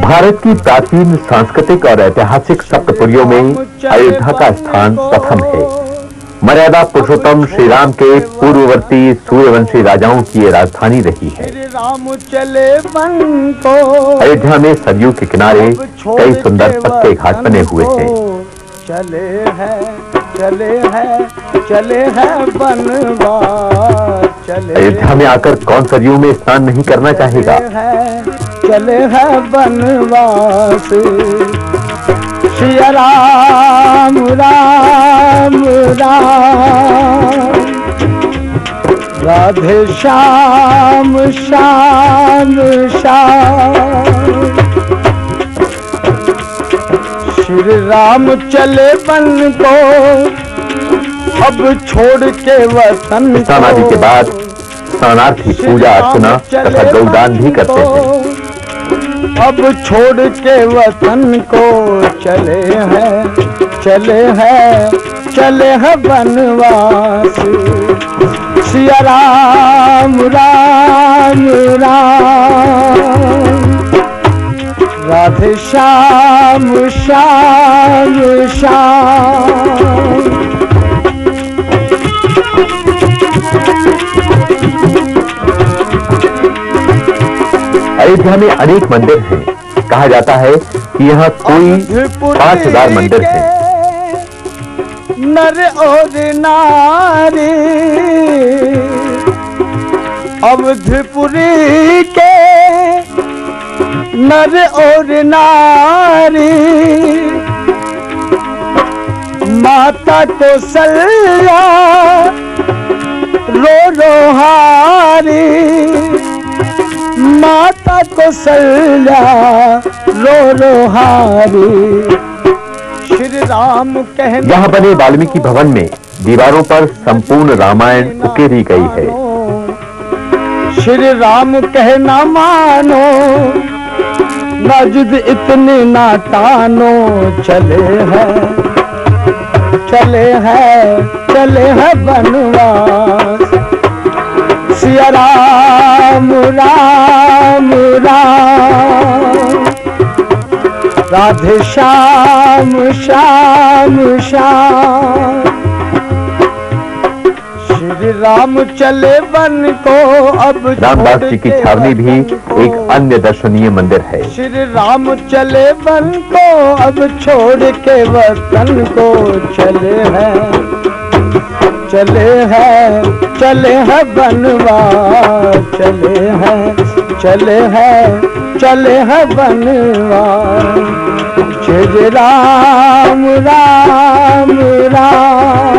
भारत की प्राचीन सांस्कृतिक और ऐतिहासिक सप्तपुरियों में अयोध्या का स्थान प्रथम है। मर्यादा पुरुषोत्तम श्री राम के पूर्ववर्ती सूर्यवंशी राजाओं की ये राजधानी रही है। अयोध्या में सरयू के किनारे कई सुंदर पक्के घाट बने हुए हैं। चले हैं बनवास। अयोध्या में आकर कौन सरयू में स्नान नहीं करना चाहेगा। चले हैं बनवास। सिया राम राम राम, राधे श्याम श्याम श्याम। श्री राम चले वन को अब छोड़ के वतन। स्नान आदि के बाद स्नानार्थी पूजा अर्चना तथा गौदान भी करते हैं। अब छोड़ के वतन को चले हैं बनवास। सिया राम राम राम, राधे श्याम श्याम श्याम। अयोध्या में अनेक मंदिर हैं। कहा जाता है कि यहाँ कोई 5000 मंदिर हैं। नर और नारी अवधपुरी के, नर और नारी माता कौशल्या रो रोहारी। माता कौशल्या रो रोहारी। श्री राम कहना, यहाँ बने वाल्मीकि भवन में दीवारों पर संपूर्ण रामायण उकेरी गई है। श्री राम कहना मानो, ना जिद इतने ना तानो। चले हैं बनवास। सिया राम राम राम, राधे श्याम श्याम श्याम। श्री राम चले वन को अब। रामदास जी की छावनी भी एक अन्य दर्शनीय मंदिर है। श्री राम चले वन को अब छोड़ के वतन को। चले हैं बनवास। चले हैं बनवास। जय राम राम राम।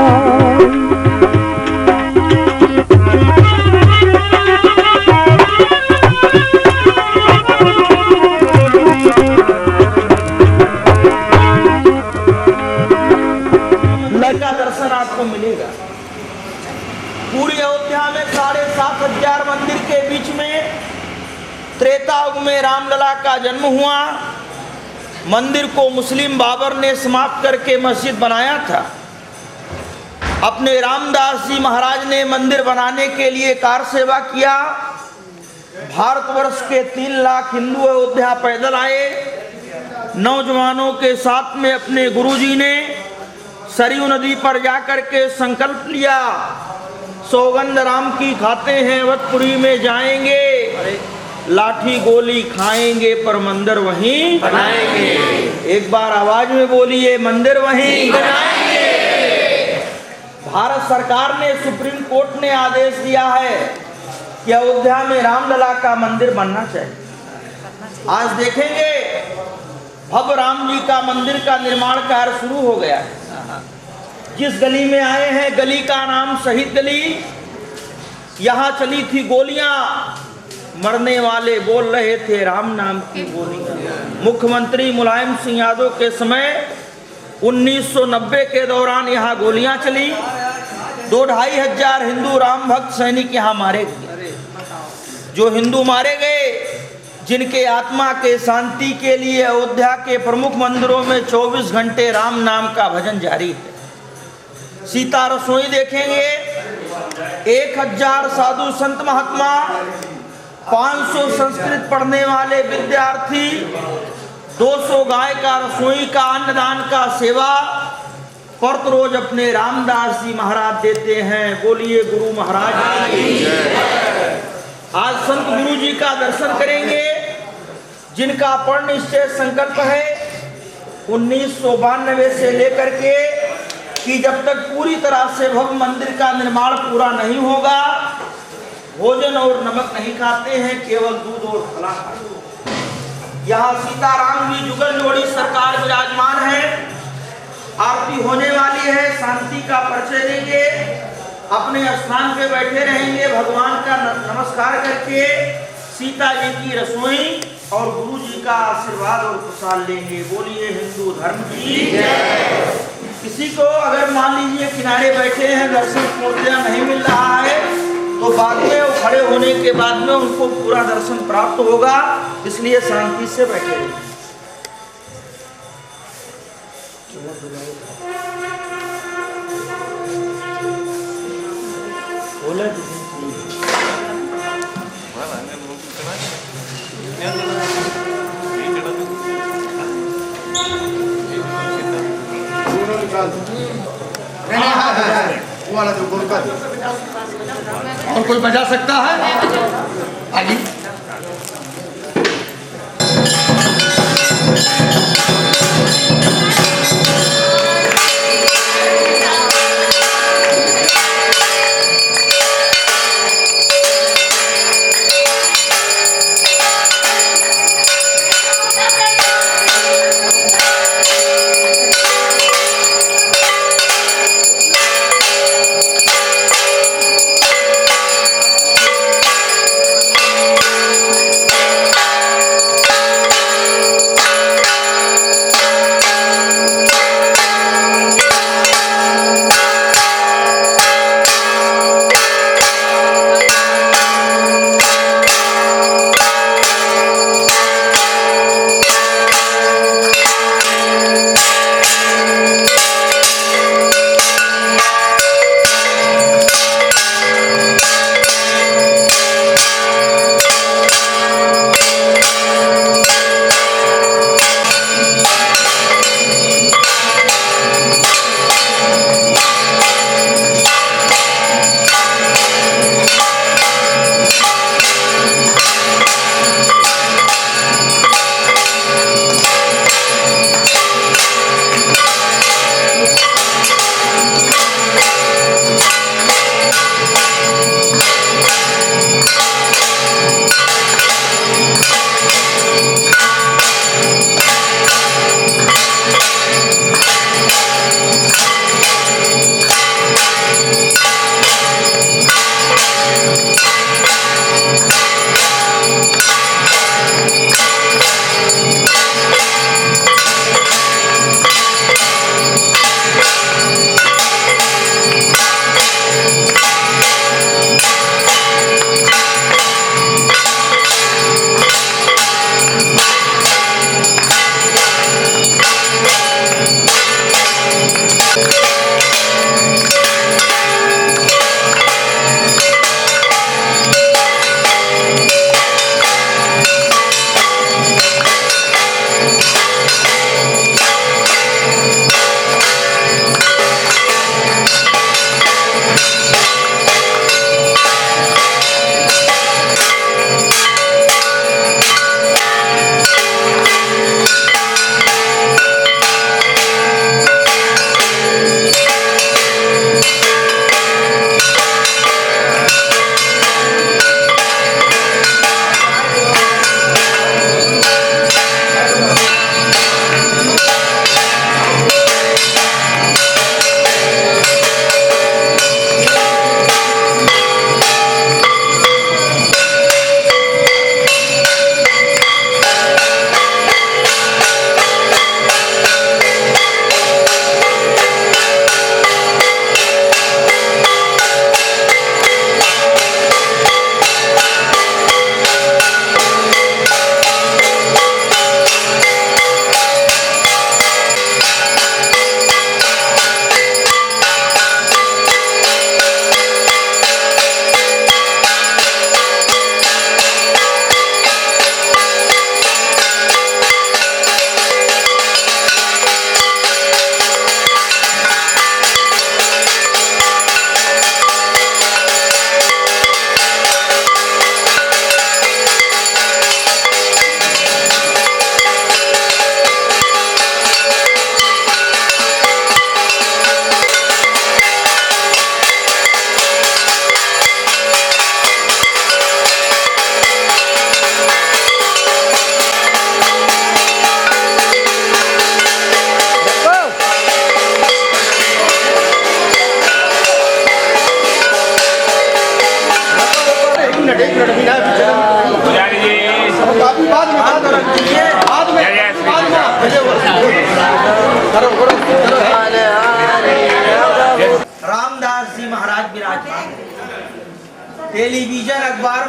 का दर्शन आपको मिलेगा। पूरी अयोध्या में 7500 मंदिर के बीच में त्रेता युग में रामलला का जन्म हुआ। मंदिर को मुस्लिम बाबर ने समाप्त करके मस्जिद बनाया था। अपने रामदास जी महाराज ने मंदिर बनाने के लिए कार सेवा किया। भारतवर्ष के 3 लाख हिंदू अयोध्या पैदल आए। नौजवानों के साथ में अपने गुरुजी ने सरयू नदी पर जाकर के संकल्प लिया, सौगंध राम की खाते हैं, अवधपुरी में जाएंगे, लाठी गोली खाएंगे पर मंदिर वहीं बनाएंगे। एक बार आवाज में बोलिए, मंदिर वहीं बनाएंगे। भारत सरकार ने, सुप्रीम कोर्ट ने आदेश दिया है कि अयोध्या में रामलला का मंदिर बनना चाहिए। आज देखेंगे भव्य राम जी का मंदिर का निर्माण कार्य शुरू हो गया है। जिस गली में आए हैं, गली का नाम शहीद गली। यहाँ चली थी गोलियां, मरने वाले बोल रहे थे राम नाम की बोली। मुख्यमंत्री मुलायम सिंह यादव के समय 1990 के दौरान यहाँ गोलियां चली। 2-2.5 हजार हिंदू राम भक्त सैनिक यहाँ मारे गए। जो हिंदू मारे गए, जिनके आत्मा के शांति के लिए अयोध्या के प्रमुख मंदिरों में 24 घंटे राम नाम का भजन जारी है। सीता रसोई देखेंगे, 1000 साधु संत महात्मा 500 संस्कृत पढ़ने वाले विद्यार्थी, 200 गाय का रसोई का अन्नदान का सेवा परत रोज अपने रामदास जी महाराज देते हैं। बोलिए गुरु महाराज की जय। आज संत गुरु जी का दर्शन करेंगे, जिनका प्रण निश्चय संकल्प है 1992 से लेकर के कि जब तक पूरी तरह से भव्य मंदिर का निर्माण पूरा नहीं होगा, भोजन और नमक नहीं खाते हैं, केवल दूध और फला खाते हैं। यहाँ सीताराम जी जुगल जोड़ी सरकार विराजमान है। आरती होने वाली है, शांति का परिचय देंगे, अपने स्थान पे बैठे रहेंगे, भगवान का नमस्कार करके सीता जी की रसोई और गुरु जी का आशीर्वाद और प्रसाद लेंगे। बोलिए हिंदू धर्म की जय। किसी को अगर मान लीजिए किनारे बैठे हैं, दर्शन पूर्णतः नहीं मिल रहा है, तो बाद में वो खड़े होने के बाद में उनको पूरा दर्शन प्राप्त होगा, इसलिए शांति से बैठे रहिए। और कोई बजा सकता है? आइए।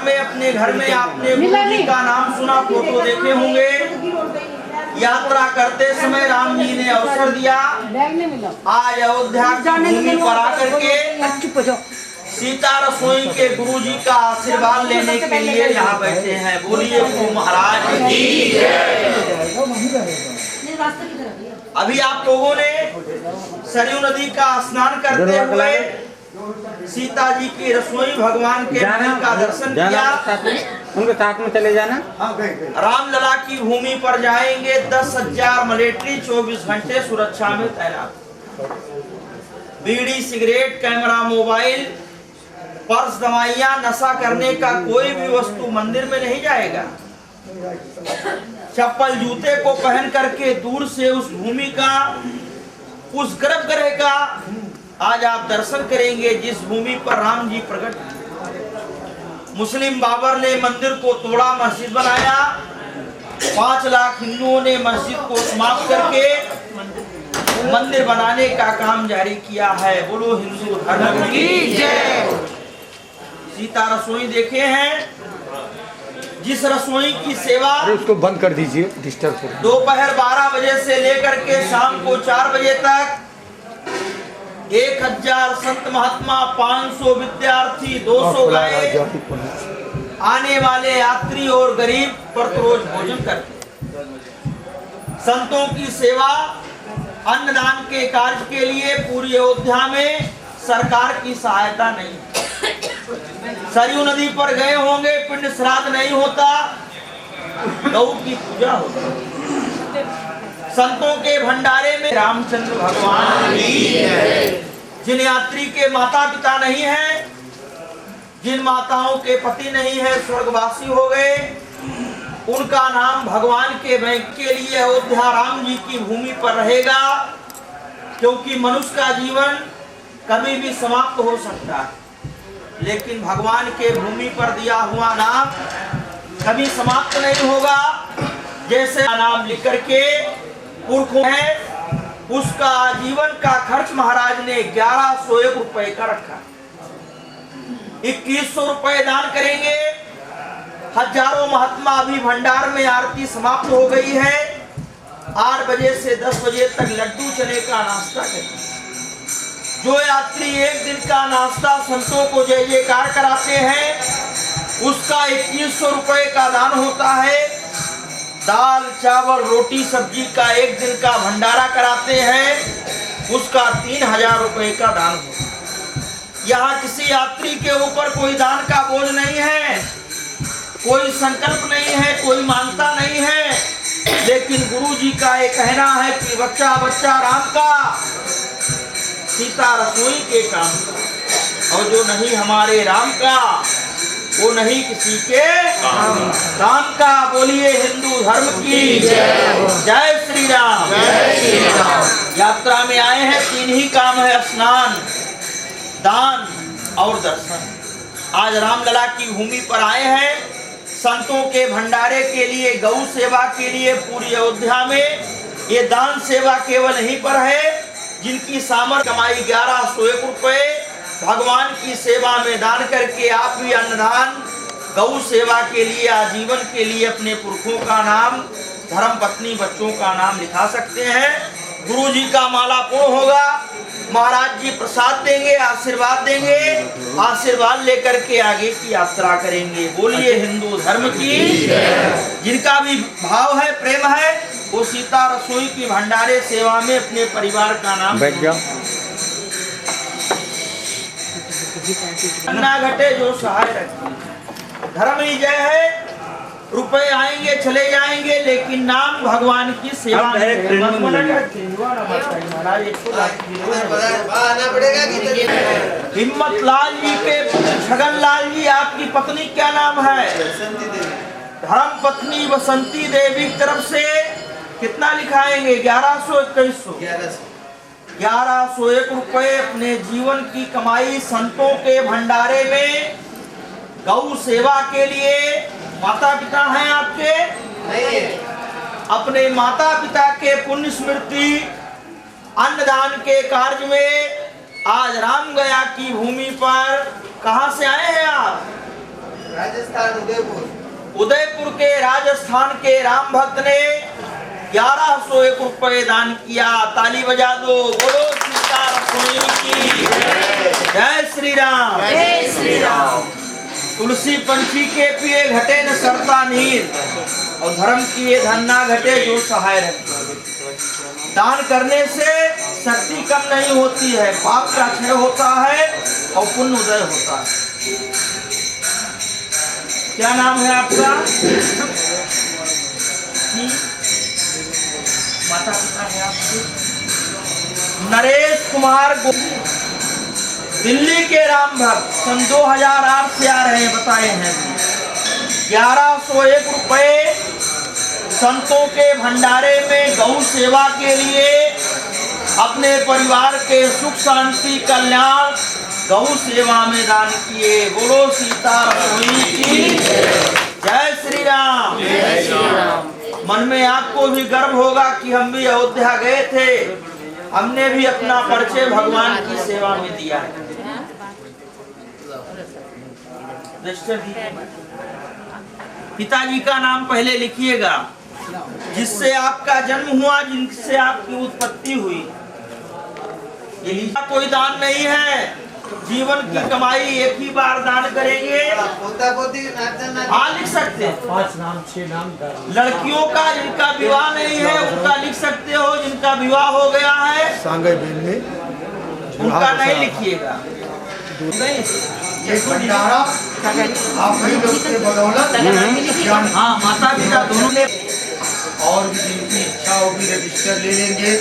में अपने घर में आपने गुरु जी का नाम सुना, फोटो देखे होंगे। यात्रा करते समय राम जी ने अवसर दिया, आज अयोध्या की भूमि पर आकर के सीता रसोई के गुरु जी का आशीर्वाद लेने के लिए यहाँ बैठे हैं। बोलिए गुरु महाराज की जय। अभी आप लोगों ने सरयू नदी का स्नान करते हुए सीता जी की रसोई भगवान के महल का दर्शन किया। उनके साथ में चले जाना। रामलला की भूमि पर जाएंगे। 10,000 मिलिट्री 24 घंटे सुरक्षा में तैनात। बीड़ी, सिगरेट, कैमरा, मोबाइल, पर्स, दवाइयां, नशा करने का कोई भी वस्तु मंदिर में नहीं जाएगा। चप्पल जूते को पहन करके दूर से उस भूमि का, उस गर्भगृह का आज आप दर्शन करेंगे जिस भूमि पर राम जी प्रकट। मुस्लिम बाबर ने मंदिर को तोड़ा, मस्जिद बनाया। 5 लाख हिंदुओं ने मस्जिद को समाप्त करके मंदिर बनाने का काम जारी किया है। बोलो हिंदू धर्म की जय। सीता रसोई देखे हैं, जिस रसोई की सेवा उसको बंद कर दीजिए, डिस्टर्ब कर। दोपहर 12 बजे से लेकर के शाम को 4 बजे तक 1000 संत महात्मा, 500 विद्यार्थी, 200 गाय, आने वाले यात्री और गरीब प्रतिरोज भोजन करते। संतों की सेवा, अन्नदान के कार्य के लिए पूरी अयोध्या में सरकार की सहायता नहीं। सरयू नदी पर गए होंगे, पिंड श्राद्ध नहीं होता, गौ की पूजा होती। संतों के भंडारे में रामचंद्र भगवान की है। जिन यात्री के माता पिता नहीं हैं, जिन माताओं के पति नहीं है, स्वर्गवासी हो गए, उनका नाम भगवान के बैंक के लिए अयोध्या राम जी की भूमि पर रहेगा। क्योंकि मनुष्य का जीवन कभी भी समाप्त हो सकता है, लेकिन भगवान के भूमि पर दिया हुआ नाम कभी समाप्त नहीं होगा। जैसे नाम लिख करके पुरखों है, उसका जीवन का खर्च महाराज ने 1101 रुपए का रखा। 2100 रुपए दान करेंगे। हजारों महात्मा अभी भंडार में आरती समाप्त हो गई है। 8 बजे से 10 बजे तक लड्डू चने का नाश्ता करेंगे। जो यात्री एक दिन का नाश्ता संतों को जय जयकार कराते हैं, उसका 2100 रुपए का दान होता है। दाल, चावल, रोटी, सब्जी का एक दिन का भंडारा कराते हैं, उसका 3000 रुपए का दान होता है। यहाँ किसी यात्री के ऊपर कोई दान का बोझ नहीं है, कोई संकल्प नहीं है, कोई मानता नहीं है, लेकिन गुरु जी का ये कहना है कि बच्चा बच्चा राम का, सीता रसोई के काम का, और जो नहीं हमारे राम का वो नहीं किसी के काम का। बोलिए हिंदू धर्म की जय श्री राम। यात्रा में आए हैं, 3 ही काम है, स्नान, दान और दर्शन। आज रामलला की भूमि पर आए हैं, संतों के भंडारे के लिए, गौ सेवा के लिए पूरी अयोध्या में। ये दान सेवा केवल यहीं पर है। जिनकी सामर्थ्य कमाई 1101 रुपए भगवान की सेवा में दान करके आप भी अन्नदान, गौ सेवा के लिए, आजीवन के लिए अपने पुरखों का नाम, धर्म पत्नी, बच्चों का नाम लिखा सकते हैं। गुरु जी का माला पूर्ण होगा, महाराज जी प्रसाद देंगे, आशीर्वाद देंगे, आशीर्वाद लेकर के आगे की यात्रा करेंगे। बोलिए हिंदू धर्म की। जिनका भी भाव है, प्रेम है, वो सीता रसोई की भंडारे सेवा में अपने परिवार का नाम बैठ जाओ। ना घटे जो सहाय रखे। धर्म ही जय है। रुपए आएंगे चले जाएंगे, लेकिन नाम भगवान की सेवा हिम्मत लाल जी के छगन लाल जी, आपकी पत्नी क्या नाम है? धर्म पत्नी बसंती देवी की तरफ से कितना लिखाएंगे? 1100 2100 1101 रुपए अपने जीवन की कमाई संतों के भंडारे में, गौ सेवा के लिए। माता पिता हैं आपके? नहीं। अपने माता पिता के पुण्य स्मृति अन्नदान के कार्य में आज राम गया की भूमि पर कहां से आए हैं आप? राजस्थान उदयपुर के राजस्थान के राम भक्त ने 1101 रुपए दान किया। ताली बजा दो, बोलो सीता रसोई की जय श्री राम। जय श्री राम। तुलसी पंछी के पिए घटे न सरता नीर, और धर्म किए धन ना घटे जो सहाय रहे। दान करने से शक्ति कम नहीं होती है, पाप का क्षय होता है और पुण्य उदय होता है। क्या नाम है आपका? माता पिता है आपके? नरेश कुमार दिल्ली के राम भक्त सन 2008 से आ रहे हैं, बताए हैं 1101 रुपए संतों के भंडारे में गौ सेवा के लिए अपने परिवार के सुख शांति कल्याण गौ सेवा में दान किए। बोलो सीता रसोई की जय श्री राम। जय श्री राम। मन में आपको भी गर्व होगा कि हम भी अयोध्या गए थे, हमने भी अपना परिचय भगवान की सेवा में दिया है। पिताजी का नाम पहले लिखिएगा, जिससे आपका जन्म हुआ, जिनसे आपकी उत्पत्ति हुई। ये कोई दान नहीं है, जीवन की कमाई एक ही बार दान करेंगे। हाँ लिख सकते हैं, 5 नाम 6 नाम। लड़कियों का जिनका विवाह नहीं है उनका लिख सकते हो, जिनका विवाह हो गया है उनका नहीं लिखिएगा। हाँ माता पिता दोनों ने, और भी जिनकी इच्छा होगी रजिस्टर ले लेंगे।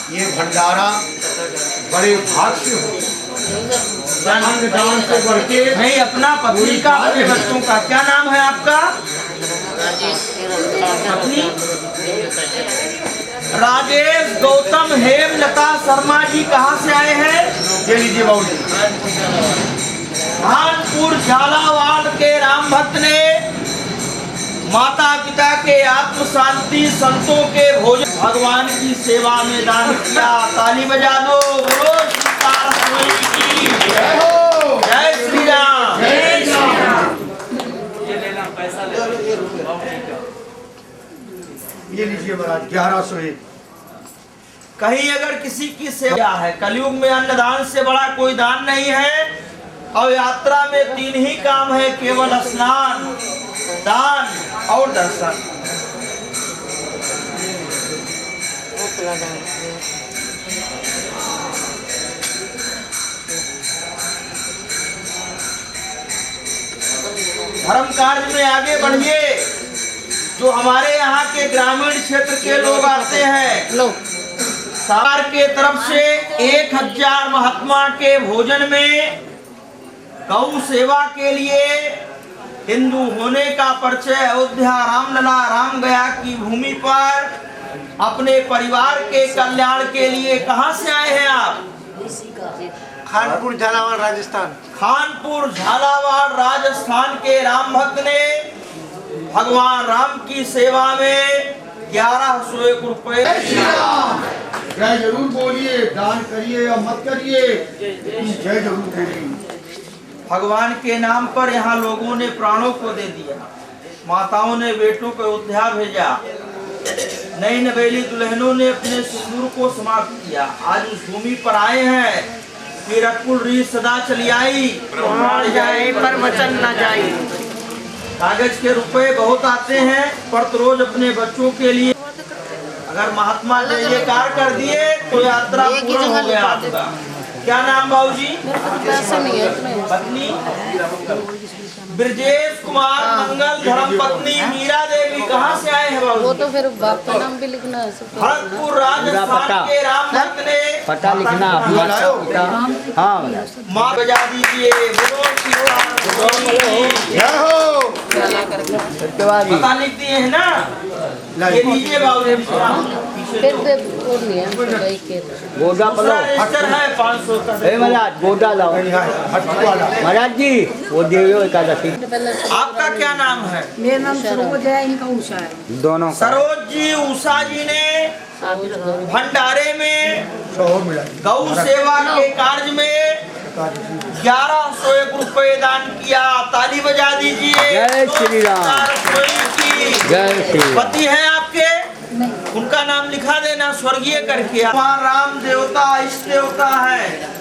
ये भंडारा बड़े भाग से हो, दान से बढ़ के नहीं, अपना पत्नी का, अपने बच्चों का। क्या नाम है आपका? पत्नी राजेश गौतम हेमलता शर्मा जी कहाँ से आए हैं? ये लीजिए बाबू जी। कानपुर झालावाड़ के राम भक्त ने माता पिता के आत्म शांति संतों के भोजन भगवान की सेवा में दान किया। ताली बजा दो, बोलो सीता रसोई की जय हो। जय श्री राम। जय श्री राम। ये लीजिए महाराज 1101। कहीं अगर किसी की सेवा है, कलयुग में अन्नदान से बड़ा कोई दान नहीं है। और यात्रा में 3 ही काम है, केवल स्नान, दान और दर्शन। धर्म कार्य में आगे बढ़िए। जो हमारे यहाँ के ग्रामीण क्षेत्र के लोग आते हैं, सरकार के तरफ से 1000 महात्मा के भोजन में गौ सेवा के लिए हिंदू होने का परिचय अयोध्या रामलला राम गया की भूमि पर अपने परिवार के कल्याण के लिए कहां से आए हैं आप? खानपुर झालावाड़ राजस्थान। खानपुर झालावाड़ राजस्थान के राम भक्त ने भगवान राम की सेवा में 1101 रुपए। जय जरूर बोलिए, दान करिए या मत करिए, जय जरूर बोलिए। भगवान के नाम पर यहाँ लोगों ने प्राणों को दे दिया, माताओं ने बेटों को अयोध्या भेजा, नई नवेली दुल्हनों ने अपने सिंदूर को समाप्त किया। आज उस भूमि पर आए हैं कि रकुल रीत सदा चली आई, जाए पर वचन न जाए। कागज के रुपए बहुत आते हैं, पर रोज अपने बच्चों के लिए अगर महात्मा जयकार कर दिए तो यात्रा पूर्ण हो गया आपका। क्या नाम बाबूजी? पत्नी ब्रजेश कुमार मंगल, धर्म पत्नी मीरा देवी। कहाँ से आए हैं बाबू? वो तो फिर बाप का नाम भी लिखना है। भरतपुर राजस्थान के राम भक्त ने पता लिखना हाँ माँ बजा दीजिए, बोलो सीता पता लिख दिए है ना, ये लीजिए बाबू। फिर दे और नहीं है भाई के गोदा पलो रजिस्टर है 500 का। हे महाराज गोदा लाओ महाराज जी, वो देव एकादशी। आपका क्या नाम है? मेरा नाम सरोज है, इनका उषा है। दोनों सरोज जी उषा जी ने भंडारे में गौ सेवा के कार्य में 1101 रुपए दान किया, ताली बजा दीजिए। जय श्री राम। जय श्री राम। पति हैं आपके, उनका नाम लिखा देना स्वर्गीय करके। वहाँ राम देवता इष्ट देवता है।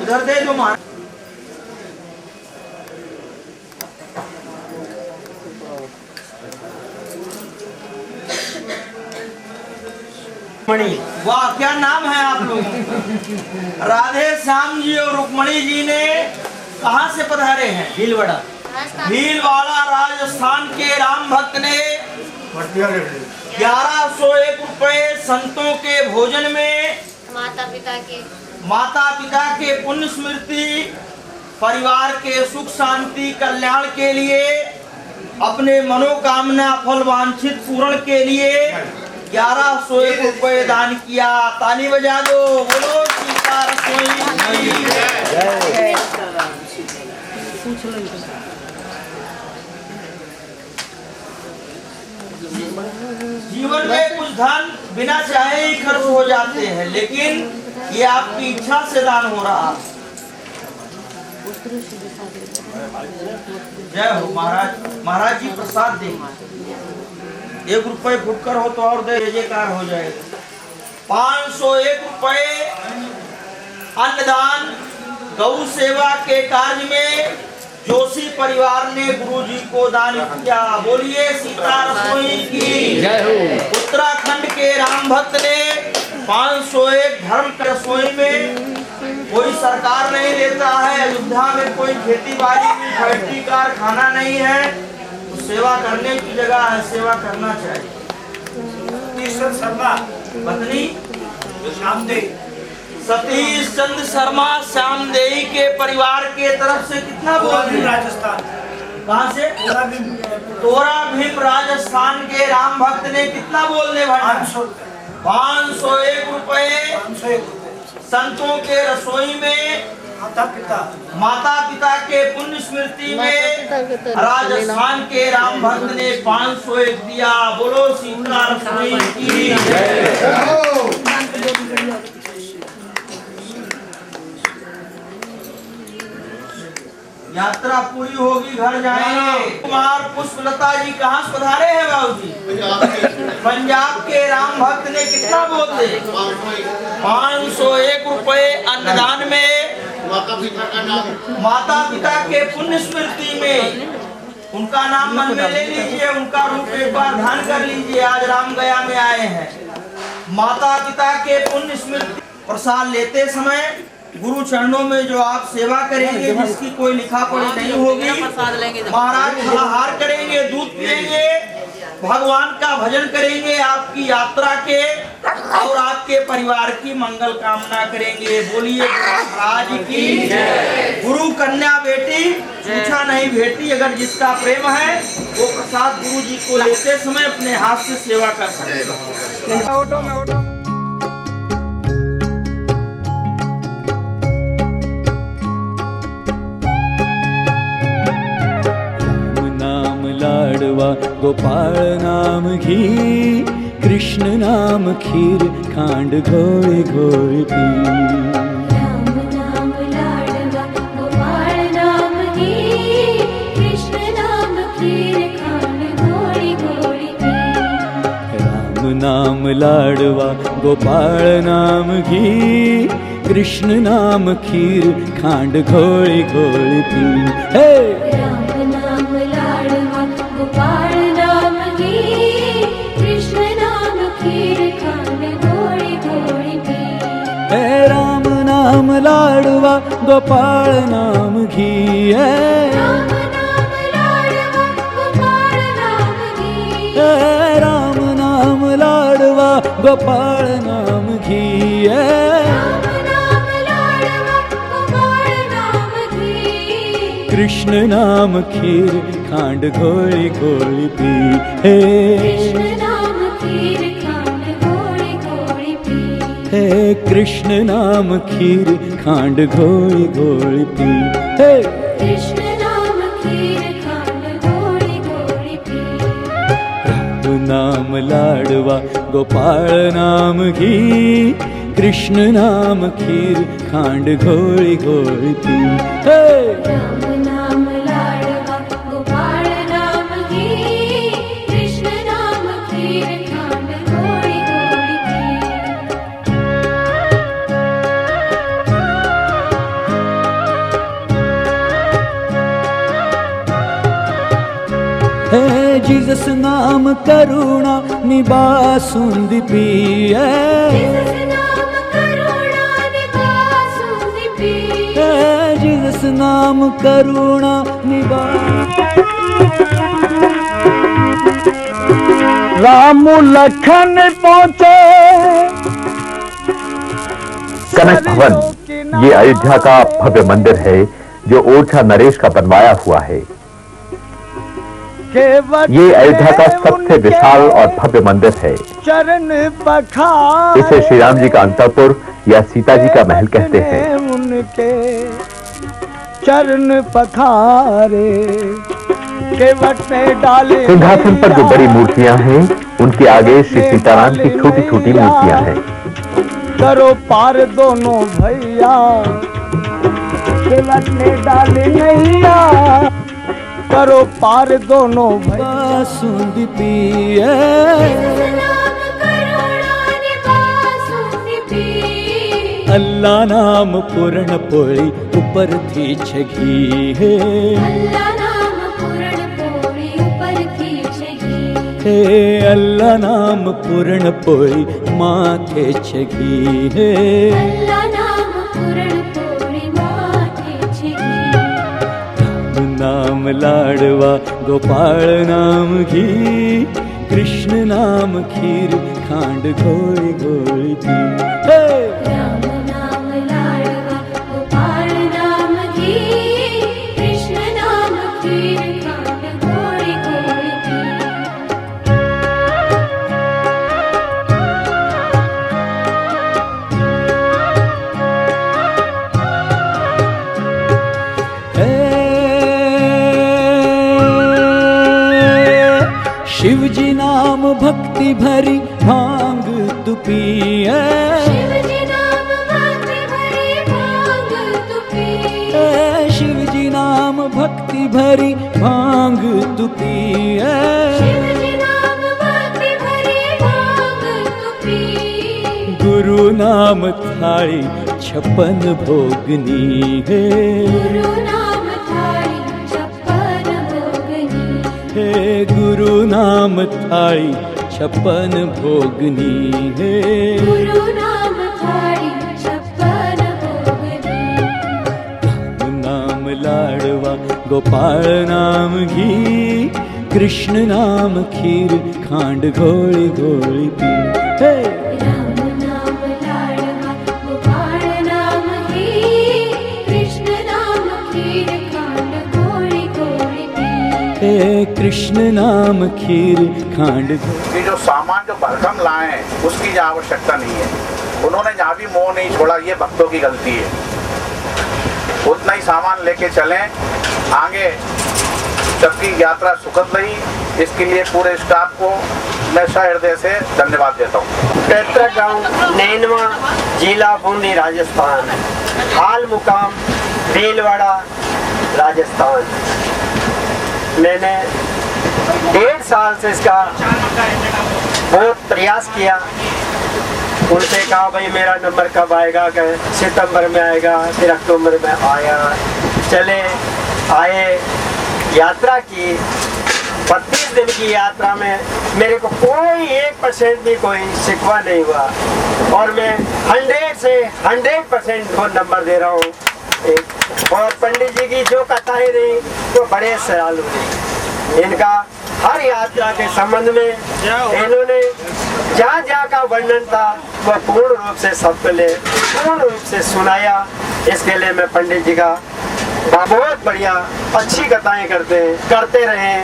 उधर दे दो महाराज। वाह, क्या नाम है आप लोग। राधे श्याम जी और रुक्मणी जी ने कहाँ से पधारे हैं? भीलवाड़ा। भीलवाड़ा राजस्थान के राम भक्त ने 1101 रुपए संतों के भोजन में माता पिता के पुण्य स्मृति, परिवार के सुख शांति कल्याण के लिए, अपने मनोकामना फल वांछित पूर्ण के लिए 1101 रुपए दान किया। ताली बजा दो, बोलो सीता रसोई की जय। जीवन में कुछ धन बिना चाहे ही खर्च हो जाते हैं, लेकिन ये आपकी इच्छा से दान हो रहा। जय हो महाराज। महाराज जी प्रसाद देंगे। 1 रुपए फुटकर हो तो और दे, जयकार हो जाएगा। 501 रुपए अन्नदान गौ सेवा के कार्य में जोशी परिवार ने गुरुजी को दान किया। बोलिए सीता रसोई की जय हो। उत्तराखंड के राम भक्त ने 501 धर्म रसोई में, कोई सरकार नहीं देता है, अयोध्या में कोई खेती बाड़ी की फैक्ट्री कारखाना नहीं है, तो सेवा करने की जगह है, सेवा करना चाहिए। शर्मा पत्नी सतीश चंद्र शर्मा श्यामदेई के परिवार के तरफ से कितना बोल? राजस्थान। कहाँ से? तोरा भीम राजस्थान के राम भक्त ने कितना बोलने भरा? 501 रुपए संतों के रसोई में माता पिता के पुण्य स्मृति में राजस्थान के राम भक्त ने 501 दिया। बोलो सीता रसोई की यात्रा पूरी होगी, घर जाएंगे। कुमार पुष्पलता जी कहाँ से पधारे हैं बाबू जी? पंजाब के राम भक्त ने कितना बोलते? 501 रुपए अन्नदान में माता पिता के पुण्य स्मृति में, उनका नाम मन में ले लीजिए, उनका रूप एक बार ध्यान कर लीजिए। आज राम गया में आए हैं। माता पिता के पुण्य स्मृति प्रसाद लेते समय गुरु चरणों में जो आप सेवा करेंगे, जिसकी कोई लिखा पढ़ी नहीं होगी, महाराज फलाहार करेंगे, दूध पिएंगे, भगवान का भजन करेंगे, आपकी यात्रा के और आपके परिवार की मंगल कामना करेंगे। बोलिए महाराज की गुरु कन्या बेटी पूछा नहीं बेटी, अगर जिसका प्रेम है वो प्रसाद गुरु जी को लेते समय अपने हाथ से सेवा कर सकते हैं। लाडवा गोपाल नाम घी, कृष्ण नाम खीर, खांड घोड़ी घोड़ी पी। राम नाम लाडवा गोपाल नाम घी, कृष्ण नाम खीर, खांड घोड़ी घोड़ी पी। राम नाम लाडवा गोपाल नाम घी, कृष्ण नाम खीर, खांड घोड़ी घोड़ी पी। हे राम नाम लाडवा गोपाल नाम घी, कृष्ण नाम खीर, खांड घोड़ी घोड़ी पी। हे राम नाम लाडवा गोपाल नाम घी, राम नाम लाडवा गोपाल नाम घी, राम नाम लाडवा गोपाल नाम घी, राम नाम लाडवा गोपाल नाम घी, कृष्ण नाम खीर, खांड घोड़ी घोड़ी पी। हे कृष्ण नाम खीर, खांड घोड़ी घोड़ी पी। हे कृष्ण नाम खीर, खांड घोड़ी घोड़ी पी। हे कृष्ण नाम खीर, खांड घोड़ी घोड़ी पी। नाम लाडवा गोपाळ नाम घी कृष्ण नाम खीर खांड घोळी घोळी पी राम नाम लाडवा गोपाळ नाम घी कृष्ण नाम खीर खांड घोळी घोळी है जीसस नाम करुणा निबासुंदी पी जीसस नाम करुणा निबासुंदी पी जीसस नाम करुणा निबा राम लखन पहुँचे कनक भवन ये अयोध्या का भव्य मंदिर है जो ओरछा नरेश का बनवाया हुआ है। ये अयोध्या का सबसे विशाल और भव्य मंदिर है। चरण पखार इसे श्री राम जी का अंतःपुर या सीता जी का महल कहते हैं। उनके चरण पखारे केवट में डाले सिंहासन पर जो बड़ी मूर्तियां हैं उनके आगे श्री सीताराम की छोटी छोटी मूर्तियां हैं। करो पार दोनों भैया केवट में डाले नैया करो पार दोनों भैया सुंदी पी जीसस नाम करुणा निबासुंदी पी अल्लाह नाम पूर्ण पोळी ऊपर थी छगी है अल्लाह नाम पूर्ण पोळी ऊपर थी छगी हे अल्लाह नाम पूर्ण पोळी माथे छगी है अल्लाह नाम पूर्ण पोळी माथे छगी नाम लाडवा गोपाळ नाम घी कृष्ण नाम खीर खांड घोळी घोळी पी राम नाम लाडवा गोपाळ नाम घी कृष्ण नाम खीर खांड घोळी घोळी पी शिव जी नाम भक्ति भरी भांग तू पिए शिव जी नाम भक्ति भरी भांग तू पी शिव जी नाम भक्ति भरी भांग तू पिए शिव जी नाम भक्ति भरी भांग तू पी गुरु नाम थाली छप्पन भोगनी है गुरु नाम थाली छप्पन भोगनी हे गुरु नाम थाली छप्पन भोगनी है गुरु नाम थाली छप्पन भोगनी नाम लाडवा गोपाळ नाम घी कृष्ण नाम खीर खांड घोळी घोळी पी हे राम नाम लाडवा गोपाळ नाम घी कृष्ण नाम खीर खांड घोळी घोळी पी हे कृष्ण नाम खीर खांड ये जो सामान जो भरकम लाए हैं उसकी आवश्यकता नहीं है। उन्होंने जहाँ भी मोह नहीं छोड़ा, ये भक्तों की गलती है। उतना ही सामान लेके चलें आगे, सबकी यात्रा सुखद रही। इसके लिए पूरे स्टाफ को मैं हृदय से धन्यवाद देता हूँ। पैतृक गांव नैनवा, जिला बूंदी, राजस्थान। हाल मुकाम भीलवाड़ा, राजस्थान। मैंने 1.5 साल से इसका बहुत प्रयास किया। उनसे कहा भाई मेरा नंबर कब आएगा, कहे सितंबर में आएगा, फिर अक्टूबर में आया। चले आए, यात्रा की। 32 दिन की यात्रा में मेरे को कोई 1% भी कोई शिकवा नहीं हुआ और मैं 100 से 100% को नंबर दे रहा हूँ। और पंडित जी की जो कथाएं रही वो बड़े सयालु रही। इनका हर यात्रा के संबंध में इन्होंने जहाँ जहाँ का वर्णन था वह पूर्ण रूप से सबके लिए पूर्ण रूप से सुनाया। इसके लिए मैं पंडित जी का बहुत बढ़िया अच्छी कथाएं करते रहे।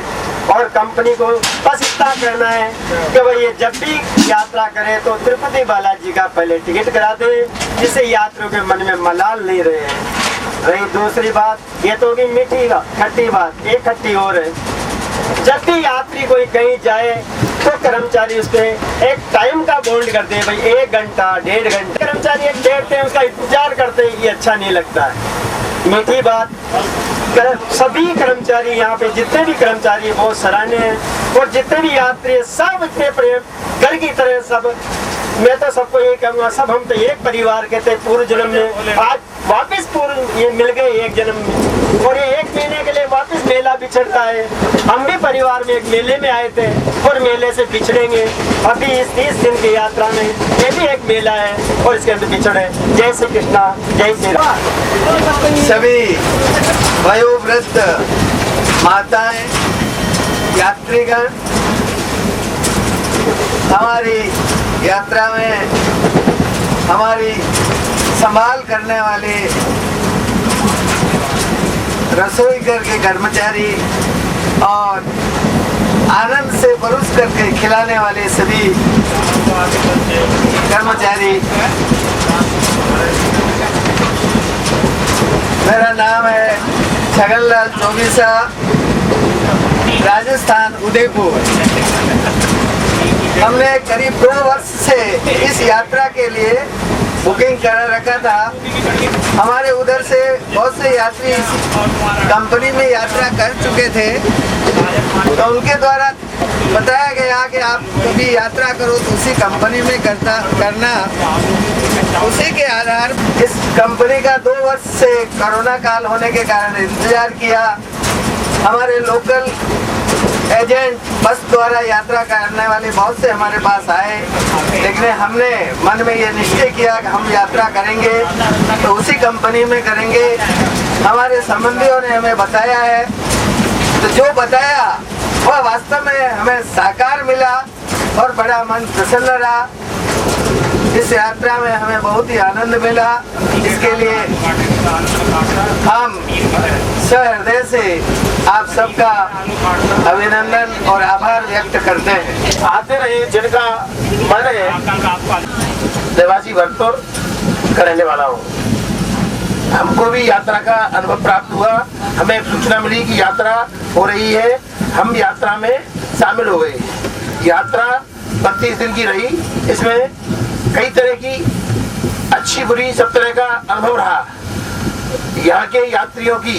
और कंपनी को बस इतना कहना है कि भाई ये जब भी यात्रा करें तो तिरुपति बालाजी का पहले टिकट करा दें, जिससे यात्रियों के मन में मलाल नहीं रहे। रही दूसरी बात, ये तो होगी मीठी खट्टी बात, एक खट्टी और है। जब भी यात्री कोई कहीं जाए तो कर्मचारी उस पर एक टाइम का बॉन्ड करते हैं, भाई 1 घंटा 1.5 घंटे कर्मचारी एक बैठते हैं, उसका इंतजार करते हैं, ये अच्छा नहीं लगता है। मीठी बात, सभी कर्मचारी यहाँ पे जितने भी कर्मचारी बहुत सराहनीय हैं और जितने भी यात्री हैं सब इतने प्रेम घर की तरह सब। मैं तो सबको ये कहूँगा, सब हम तो एक परिवार के थे पूर्व जन्म में, आज वापस पूर्व ये मिल गए एक जन्म में, और ये 1 महीने के लिए वापस मेला बिछड़ता है। हम भी परिवार में एक मेले में आए थे और मेले से बिछड़ेंगे। अभी इस 30 दिन की यात्रा में ये भी एक मेला है और इसके अंदर बिछड़े। जय श्री कृष्णा, जय श्री राम। सभी वयोवृद्ध माताएं, यात्रीगण, हमारी यात्रा में हमारी संभाल करने वाले रसोई घर के कर्मचारी और आनंद से परोस करके खिलाने वाले सभी कर्मचारी। मेरा नाम है छगनलाल चौबीसा, राजस्थान उदयपुर। हमने करीब 2 वर्ष से इस यात्रा के लिए बुकिंग करा रखा था। हमारे उधर से बहुत से यात्री इस कंपनी में यात्रा कर चुके थे, तो उनके द्वारा बताया गया कि आप कभी यात्रा करो तो उसी कंपनी में करना। उसी के आधार इस कंपनी का 2 वर्ष से कोरोना काल होने के कारण इंतजार किया। हमारे लोकल एजेंट बस द्वारा यात्रा करने वाले बहुत से हमारे पास आए, लेकिन हमने मन में ये निश्चय किया कि हम यात्रा करेंगे तो उसी कंपनी में करेंगे। हमारे संबंधियों ने हमें बताया है, तो जो बताया वह वास्तव में हमें साकार मिला और बड़ा मन प्रसन्न रहा। इस यात्रा में हमें बहुत ही आनंद मिला। इसके लिए हम सहृदय से आप सबका अभिनंदन और आभार व्यक्त करते हैं। आते रहे जिनका मन है, देवासी भरतपुर का रहने वाला हूँ। हमको भी यात्रा का अनुभव प्राप्त हुआ। हमें सूचना मिली कि यात्रा हो रही है, हम यात्रा में शामिल हो गए। यात्रा 32 दिन की रही। इसमें कई तरह की अच्छी बुरी सब तरह का अनुभव रहा। यहाँ के यात्रियों की,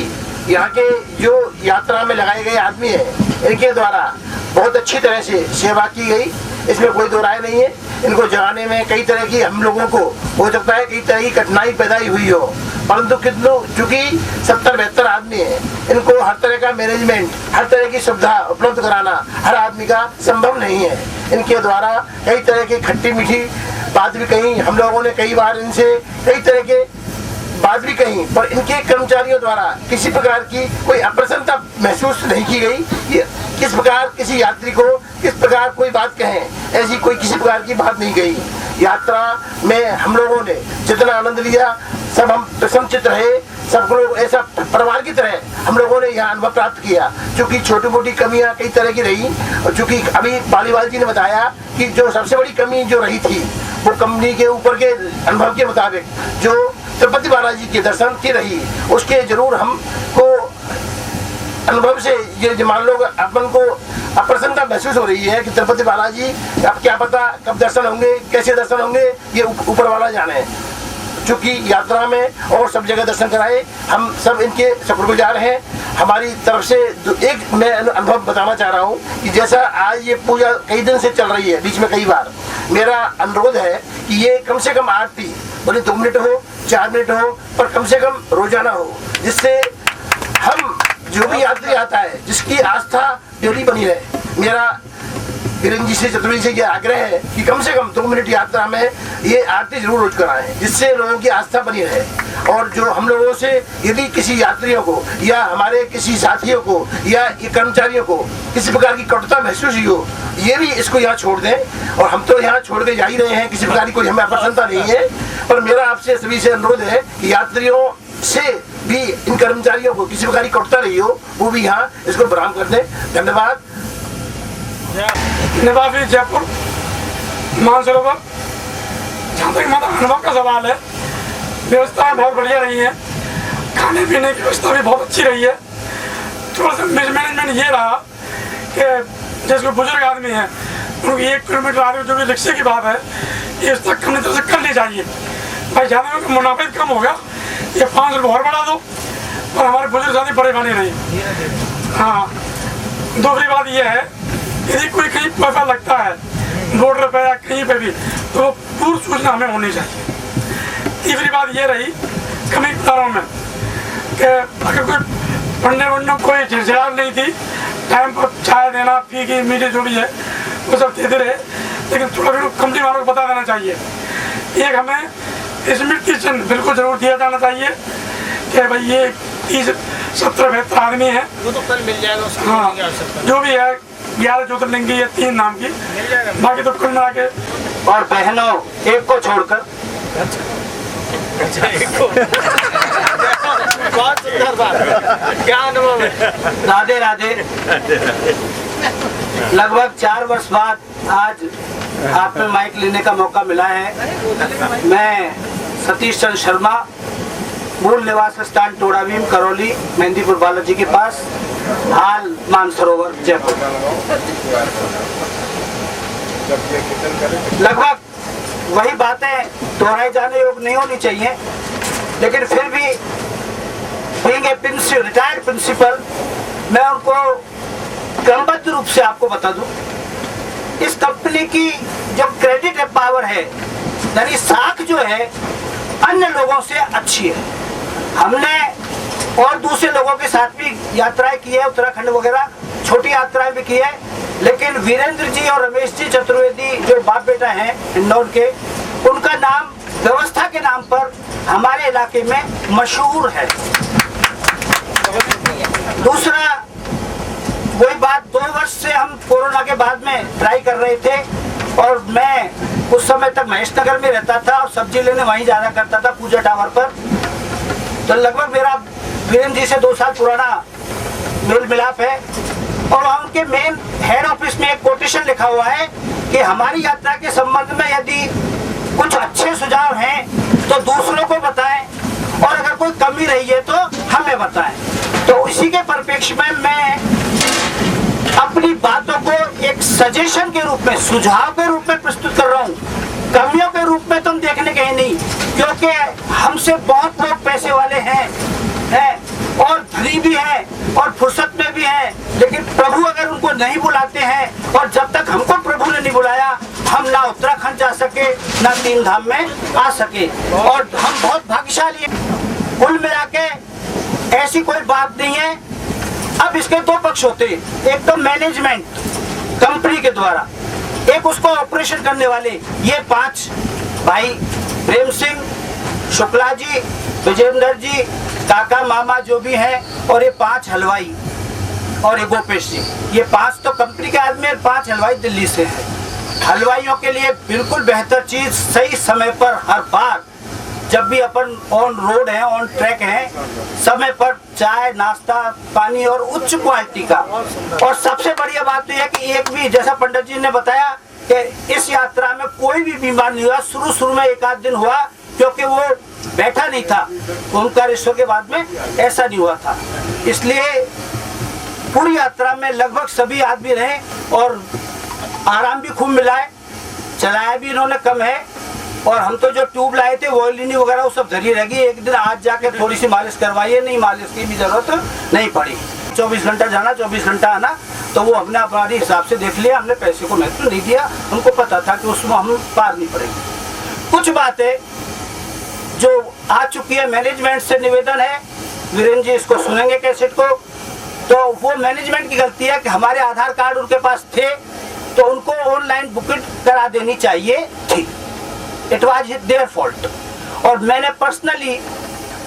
यहाँ के जो यात्रा में लगाए गए आदमी हैं, इनके द्वारा बहुत अच्छी तरह से सेवा की गई, इसमें कोई दो राय नहीं है। इनको जगाने में कई तरह की हम लोगों को हो सकता है कई तरह की कठिनाई पैदा हुई हो, परंतु कितनों चूंकि 70-72 आदमी है, इनको हर तरह का मैनेजमेंट, हर तरह की सुविधा उपलब्ध कराना हर आदमी का संभव नहीं है। इनके द्वारा कई तरह की खट्टी मीठी बात भी कही, हम लोगों ने कई बार इनसे कई तरह के बात भी कही, पर इनके कर्मचारियों द्वारा किसी प्रकार की कोई अप्रसन्नता महसूस नहीं की गई। ये किस प्रकार किसी यात्री को किस प्रकार कोई बात कहें, ऐसी कोई किसी प्रकार की बात नहीं गई। यात्रा में हम लोगों ने जितना आनंद लिया, सब हम प्रसन्नचित्त रहे। सब लोग ऐसा परिवार की तरह हम लोगों ने यहाँ अनुभव प्राप्त किया। चूँकि छोटी मोटी कमियाँ कई तरह की रही, और चूँकि अभी पालीवाल जी ने बताया कि जो सबसे बड़ी कमी जो रही थी वो कंपनी के ऊपर के अनुभव के मुताबिक जो तिरुपति बालाजी के दर्शन की रही, उसके जरूर हमको अनुभव से ये मान लो अपन को अप्रसन्नता महसूस हो रही है कि तिरुपति बालाजी अब क्या पता कब दर्शन होंगे, कैसे दर्शन होंगे, ये ऊपर वाला जाने। चूँकि यात्रा में और सब जगह दर्शन कराए, हम सब इनके शुक्रगुजार हैं। हमारी तरफ से एक मैं अनुभव बताना चाह रहा हूँ कि जैसा आज ये पूजा कई दिन से चल रही है, बीच में कई बार मेरा अनुरोध है कि ये कम से कम आरती बोले 2 मिनट हो 4 मिनट हो, पर कम से कम रोजाना हो, जिससे हम जो भी यात्री आता है जिसकी आस्था डेली बनी रहे। मेरा वीरेंद्र जी से, चतुर्वेदी से ये आग्रह है कि कम से कम 2 मिनट यात्रा में ये आरती जरूर रोज कराएं, जिससे लोगों की आस्था बनी रहे। और जो हम लोगों से यदि किसी यात्रियों को या हमारे किसी साथियों को या कर्मचारियों को किसी प्रकार की कटुता महसूस हुई हो, ये भी इसको यहाँ छोड़ दें। और हम तो यहाँ छोड़ के जा ही रहे हैं, किसी प्रकार की कोई हमें अप्रसन्नता नहीं है, पर मेरा आपसे सभी से अनुरोध है कि यात्रियों से भी इन कर्मचारियों को किसी प्रकार की कटुता रही हो, वो भी यहाँ इसको बराम कर दें। धन्यवाद। नवाबी जयपुर मानसरोवर। जहाँ तक मतलब अनुभव का सवाल है, व्यवस्था बहुत बढ़िया रही है, खाने पीने की व्यवस्था भी बहुत अच्छी रही है। थोड़ा सा मिसमैनेजमेंट ये रहा कि जिसको बुजुर्ग आदमी है उनको 1 किलोमीटर आगे जो भी रिक्शे की बात है ये इस तक अपनी तरफ से कर ली चाहिए भाई। ज़्यादा में मुनाफा कम होगा, ये 5 रुपये और बढ़ा दो और हमारे बुजुर्ग साथी परेशानी नहीं। हाँ, दूसरी बात ये है यदि कोई कहीं पैसा लगता है बॉर्डर पे या कहीं पे भी तो पूर्व सूचना हमें होनी चाहिए। तीसरी बात ये रही खरीदारों में कि अगर कोई पढ़ने वढ़ने कोई झिझाहट नहीं थी, टाइम पर चाय देना, फी की मीठे जो भी है वो सब देते रहे, लेकिन थोड़ा भी कंपनी वालों को बता देना चाहिए। एक हमें स्मृति चिन्ह बिल्कुल जरूर दिया जाना चाहिए कि भाई ये 30-70 आदमी है, वो तो कल मिल जाएगा। हाँ, जो भी है 11 ज्योतिर्लिंगी या 3 नाम की, बाकी तो कुल मिला के। और बहनों एक को छोड़कर बहुत सुंदर बात, क्या अनुभव है। राधे राधे। लगभग 4 वर्ष बाद आज आप में माइक लेने का मौका मिला है। मैं सतीश चंद्र शर्मा, मूल निवास स्थान टोड़ाभीम करौली मेहंदीपुर बालाजी के पास, हाल मानसरोवर जयपुर। लगभग वही बातें दोहराए जाने योग नहीं होनी चाहिए, लेकिन फिर भी बीइंग ए रिटायर्ड प्रिंसिपल मैं उनको क्रमबद्ध रूप से आपको बता दूं, इस कंपनी की जो क्रेडिट पावर है, यानी साख जो है अन्य लोगों से अच्छी है। हमने और दूसरे लोगों के साथ भी यात्राएं की है, उत्तराखंड वगैरह छोटी यात्राएं भी की है, लेकिन वीरेंद्र जी और रमेश जी चतुर्वेदी जो बाप बेटा हैं इंदौर के, उनका नाम व्यवस्था के नाम पर हमारे इलाके में मशहूर है। दूसरा वही बात, 2 वर्ष से हम कोरोना के बाद में ट्राई कर रहे थे और मैं उस समय तक महेश नगर में रहता था और सब्जी लेने वहीं जाना करता था पूजा टावर पर। तो लगभग मेरा वीरेंद्र जी से 2 साल पुराना मेल मिलाप है और वहाँ उनके मेन हेड ऑफिस में एक कोटेशन लिखा हुआ है कि हमारी यात्रा के संबंध में यदि कुछ अच्छे सुझाव हैं तो दूसरों को बताएं और अगर कोई कमी रही है तो हमें बताएं। तो इसी के परिप्रेक्ष्य में मैं अपनी बातों को एक सजेशन के रूप में, सुझाव के रूप में प्रस्तुत कर रहा हूँ। कमियों के रूप में तुम देखने के ही नहीं, क्योंकि हमसे बहुत लोग पैसे वाले हैं और धनी भी हैं और फुर्सत में भी हैं, लेकिन प्रभु अगर उनको नहीं बुलाते हैं और जब तक हमको प्रभु ने नहीं बुलाया हम ना उत्तराखंड जा सके ना 3 धाम में आ सके, और हम बहुत भाग्यशाली हैं। कुल मिला के ऐसी कोई बात नहीं है। अब इसके 2 पक्ष होते हैं, एक तो मैनेजमेंट कंपनी के द्वारा, एक उसको ऑपरेशन करने वाले ये 5 भाई प्रेम सिंह, शुक्ला जी, विजेंद्र जी, काका मामा जो भी हैं, और ये 5 हलवाई और ये गोपेश जी, ये 5 तो कंपनी के आदमी और 5 हलवाई दिल्ली से हैं। हलवाइयों के लिए बिल्कुल बेहतर चीज, सही समय पर हर बार जब भी अपन ऑन रोड है, ऑन ट्रैक है, समय पर चाय, नाश्ता, पानी और उच्च क्वालिटी का। और सबसे बढ़िया बात तो यह कि एक भी, जैसा पंडित जी ने बताया कि इस यात्रा में कोई भी बीमार नहीं हुआ। शुरू में 1 आध दिन हुआ क्योंकि वो बैठा नहीं था, ओमकारेश्वर के बाद में ऐसा नहीं हुआ था। इसलिए पूरी यात्रा में लगभग सभी आदमी रहे और आराम भी खूब मिला है, चलाया भी इन्होंने कम है। और हम तो जो ट्यूब लाए थे वॉयलिनी वगैरह वो सब धरी रहेगी। एक दिन आज जाके थोड़ी सी मालिश करवाइए, नहीं मालिश की भी जरूरत नहीं पड़ी। 24 घंटा जाना 24 घंटा आना, तो वो अपने अपराधी हिसाब से देख लिया। हमने पैसे को महत्व नहीं दिया, उनको पता था कि उसमें हम पार नहीं पड़ेंगे। कुछ बातें जो आ चुकी है, मैनेजमेंट से निवेदन है, वीरेंद्र जी इसको सुनेंगे कैसेट को, तो वो मैनेजमेंट की गलती है कि हमारे आधार कार्ड उनके पास थे तो उनको ऑनलाइन बुकिंग करा देनी चाहिए थी। It was their fault. और मैंने पर्सनली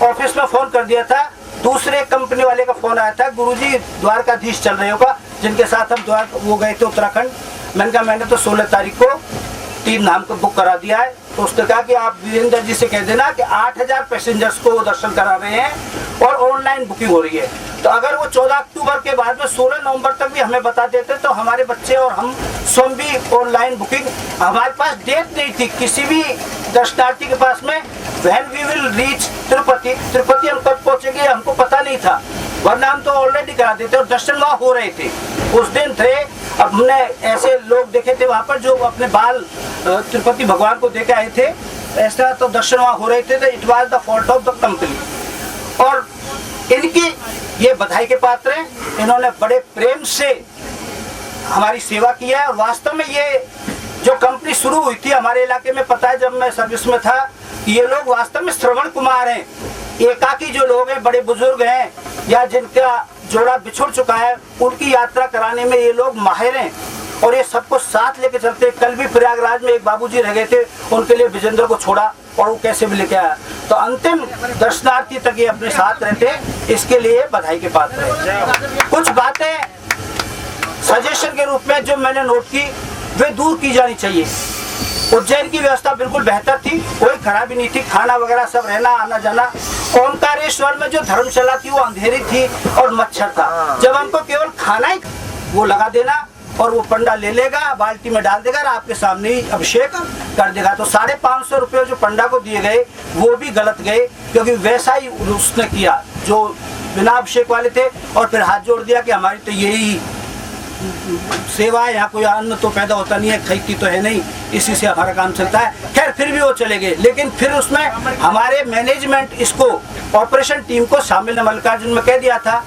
ऑफिस में फोन कर दिया था, दूसरे कंपनी वाले का फोन आया था, गुरुजी द्वारकाधीश चल रहे होगा जिनके साथ हम वो गए थे उत्तराखंड। मैंने कहा मैंने तो 16 तारीख को 3 धाम को बुक करा दिया है। तो उसने कहा कि आप वीरेंद्र जी से कह देना कि 8000 पैसेंजर्स को वो दर्शन करा रहे हैं और ऑनलाइन बुकिंग हो रही है। तो अगर वो 14 अक्टूबर के बाद में 16 नवंबर तक भी हमें बता देते तो हमारे बच्चे और हम स्वयं भी ऑनलाइन बुकिंग, हमारे पास डेट नहीं थी किसी भी दर्शनार्थी के पास में, when we will reach Tirupati हम कब पहुंचेंगे हमको पता नहीं था, वरना हम तो ऑलरेडी करा देते और दर्शन वहाँ हो रहे थे। उस दिन थे अब हमने ऐसे लोग देखे थे वहाँ पर जो अपने बाल तिरुपति भगवान को देके आए थे, ऐसा तो दर्शन वहाँ हो रहे थे, तो it was the fault of the company. और इनकी ये बधाई के पात्र हैं, इन्होंने बड़े प्रेम से हमारी सेवा किया है। और वास्तव में ये जो कंपनी शुरू हुई थी हमारे इलाके में, पता है जब मैं सर्विस में था, ये लोग वास्तव में श्रवण कुमार हैं, एकाकी जो लोग हैं, बड़े बुजुर्ग हैं या जिनका जोड़ा बिछुड़ चुका है, उनकी यात्रा कराने में ये लोग माहिर हैं और ये सबको साथ लेके चलते। कल भी प्रयागराज में एक बाबूजी रह गए थे, उनके लिए विजेंद्र को छोड़ा और वो कैसे भी लेके आया। तो अंतिम दर्शनार्थी तक ये अपने साथ रहते, इसके लिए बधाई के पात्र है। कुछ बातें सजेशन के रूप में जो मैंने नोट की, वे दूर की जानी चाहिए। उज्जैन की व्यवस्था बिल्कुल बेहतर थी, कोई खराबी नहीं थी, खाना वगैरह सब रहना आना जाना। ओंकारेश्वर में जो धर्मशाला थी वो अंधेरी थी और मच्छर था। जब हमको केवल खाना ही वो लगा देना और वो पंडा ले लेगा, बाल्टी में डाल देगा और आपके सामने ही अभिषेक कर देगा। तो 550 रुपये जो पंडा को दिए गए वो भी गलत गए, क्योंकि वैसा ही उसने किया जो बिना अभिषेक वाले थे, और फिर हाथ जोड़ दिया कि हमारी तो यही सेवा है, यहाँ कोई अन्न तो पैदा होता नहीं है, खेती तो है नहीं, इसी से हमारा काम चलता है। खैर फिर भी वो चले गए, लेकिन फिर उसमें हमारे मैनेजमेंट इसको ऑपरेशन टीम को शामिल, मल्लिकार्जुन में कह दिया था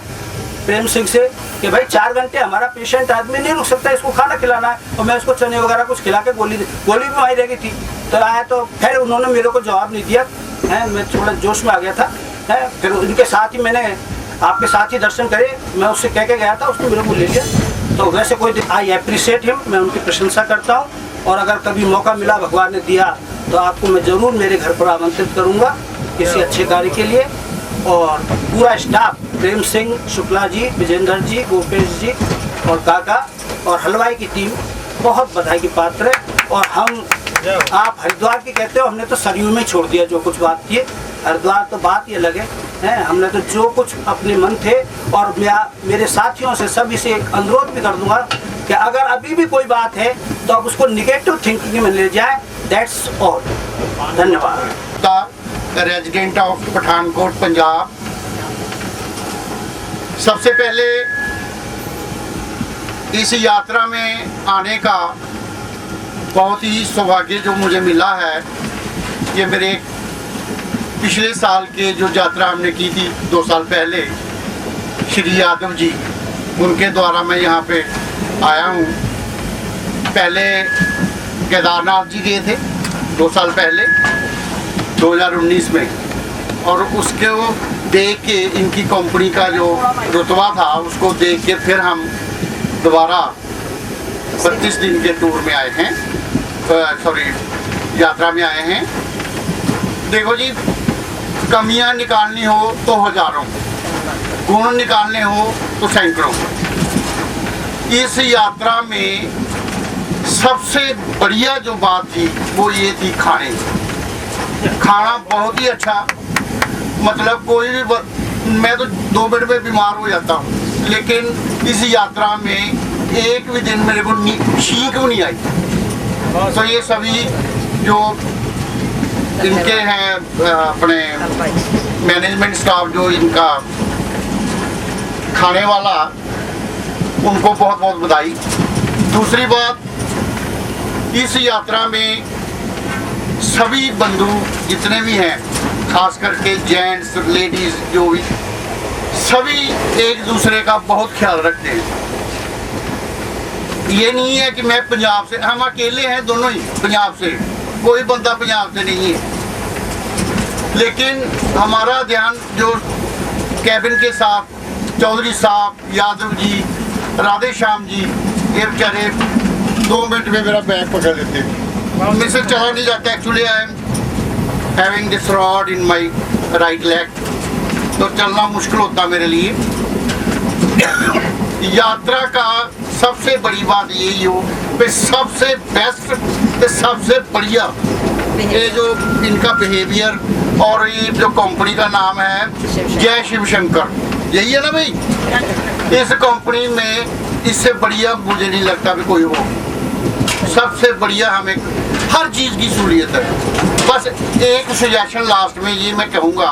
प्रेम सिंह से कि भाई 4 घंटे हमारा पेशेंट आदमी नहीं रुक सकता, इसको खाना खिलाना है। और मैं उसको चने वगैरह कुछ खिला के गोली भी वहीं रह गई थी। तो आया तो खैर उन्होंने मेरे को जवाब नहीं दिया है, मैं थोड़ा जोश में आ गया था है। फिर उनके साथ ही मैंने आपके साथ ही दर्शन करे, मैं उससे कह के गया था, उसने मेरे को ले लिया। तो वैसे कोई आई अप्रिशिएट हिम, मैं उनकी प्रशंसा करता हूँ। और अगर कभी मौका मिला, भगवान ने दिया, तो आपको मैं ज़रूर मेरे घर पर आमंत्रित करूँगा किसी अच्छे कार्य के लिए। और पूरा स्टाफ, प्रेम सिंह, शुक्ला जी, विजेंद्र जी, गोपेश जी और काका और हलवाई की टीम बहुत बधाई की पात्र है। और हम, आप हरिद्वार की कहते हो, हमने तो सरयू में छोड़ दिया जो कुछ बात की। हरिद्वार तो बात ही अलग है, हमने तो जो कुछ अपने मन थे। और मेरे साथियों से सभी से एक अनुरोध भी कर दूंगा कि अगर अभी भी कोई बात है तो आप उसको निगेटिव थिंकिंग में ले जाए। That's all. धन्यवाद। रेजिडेंट ऑफ पठानकोट पंजाब, सबसे पहले इस यात्रा में आने का बहुत ही सौभाग्य जो मुझे मिला है, ये मेरे पिछले साल के जो यात्रा हमने की थी 2 साल पहले, श्री यादव जी उनके द्वारा मैं यहाँ पे आया हूँ। पहले केदारनाथ जी गए थे 2 साल पहले 2019 में, और उसको देख के इनकी कंपनी का जो रुतबा था उसको देख के फिर हम दोबारा 32 दिन के टूर में आए हैं, यात्रा में आए हैं। देखो जी, कमियां निकालनी हो तो हजारों, गुण निकालने हो तो सैकड़ों। इस यात्रा में सबसे बढ़िया जो बात थी वो ये थी खाना बहुत ही अच्छा। मतलब कोई भी, मैं तो 2 मिनट में बीमार हो जाता हूँ, लेकिन इस यात्रा में एक भी दिन मेरे को छींक भी नहीं आई। तो ये सभी जो इनके हैं अपने मैनेजमेंट स्टाफ जो इनका खाने वाला, उनको बहुत बहुत बधाई। दूसरी बात, इस यात्रा में सभी बंधु जितने भी हैं, खास करके जेंट्स लेडीज जो भी, सभी एक दूसरे का बहुत ख्याल रखते हैं। ये नहीं है कि मैं पंजाब से, हम अकेले हैं दोनों ही पंजाब से, कोई बंदा पंजाब से नहीं है। लेकिन हमारा ध्यान जो कैबिन के साथ चौधरी साहब, यादव जी, राधे श्याम जी, ये बेचारे 2 मिनट में मेरा बैग पकड़ लेते हैं, मेरे से चला नहीं जाता। Actually I am having this rod in my right leg, तो चलना मुश्किल होता मेरे लिए। यात्रा का सबसे बड़ी बात यही हो कि सबसे बेस्ट, सबसे बढ़िया ये जो इनका बिहेवियर, और ये जो कंपनी का नाम है जय शिव शंकर, यही है ना भाई। इस कंपनी में इससे बढ़िया मुझे नहीं लगता भी कोई हो। सबसे बढ़िया हमें हर चीज़ की सहूलियत है। बस एक सजेशन लास्ट में ये मैं कहूँगा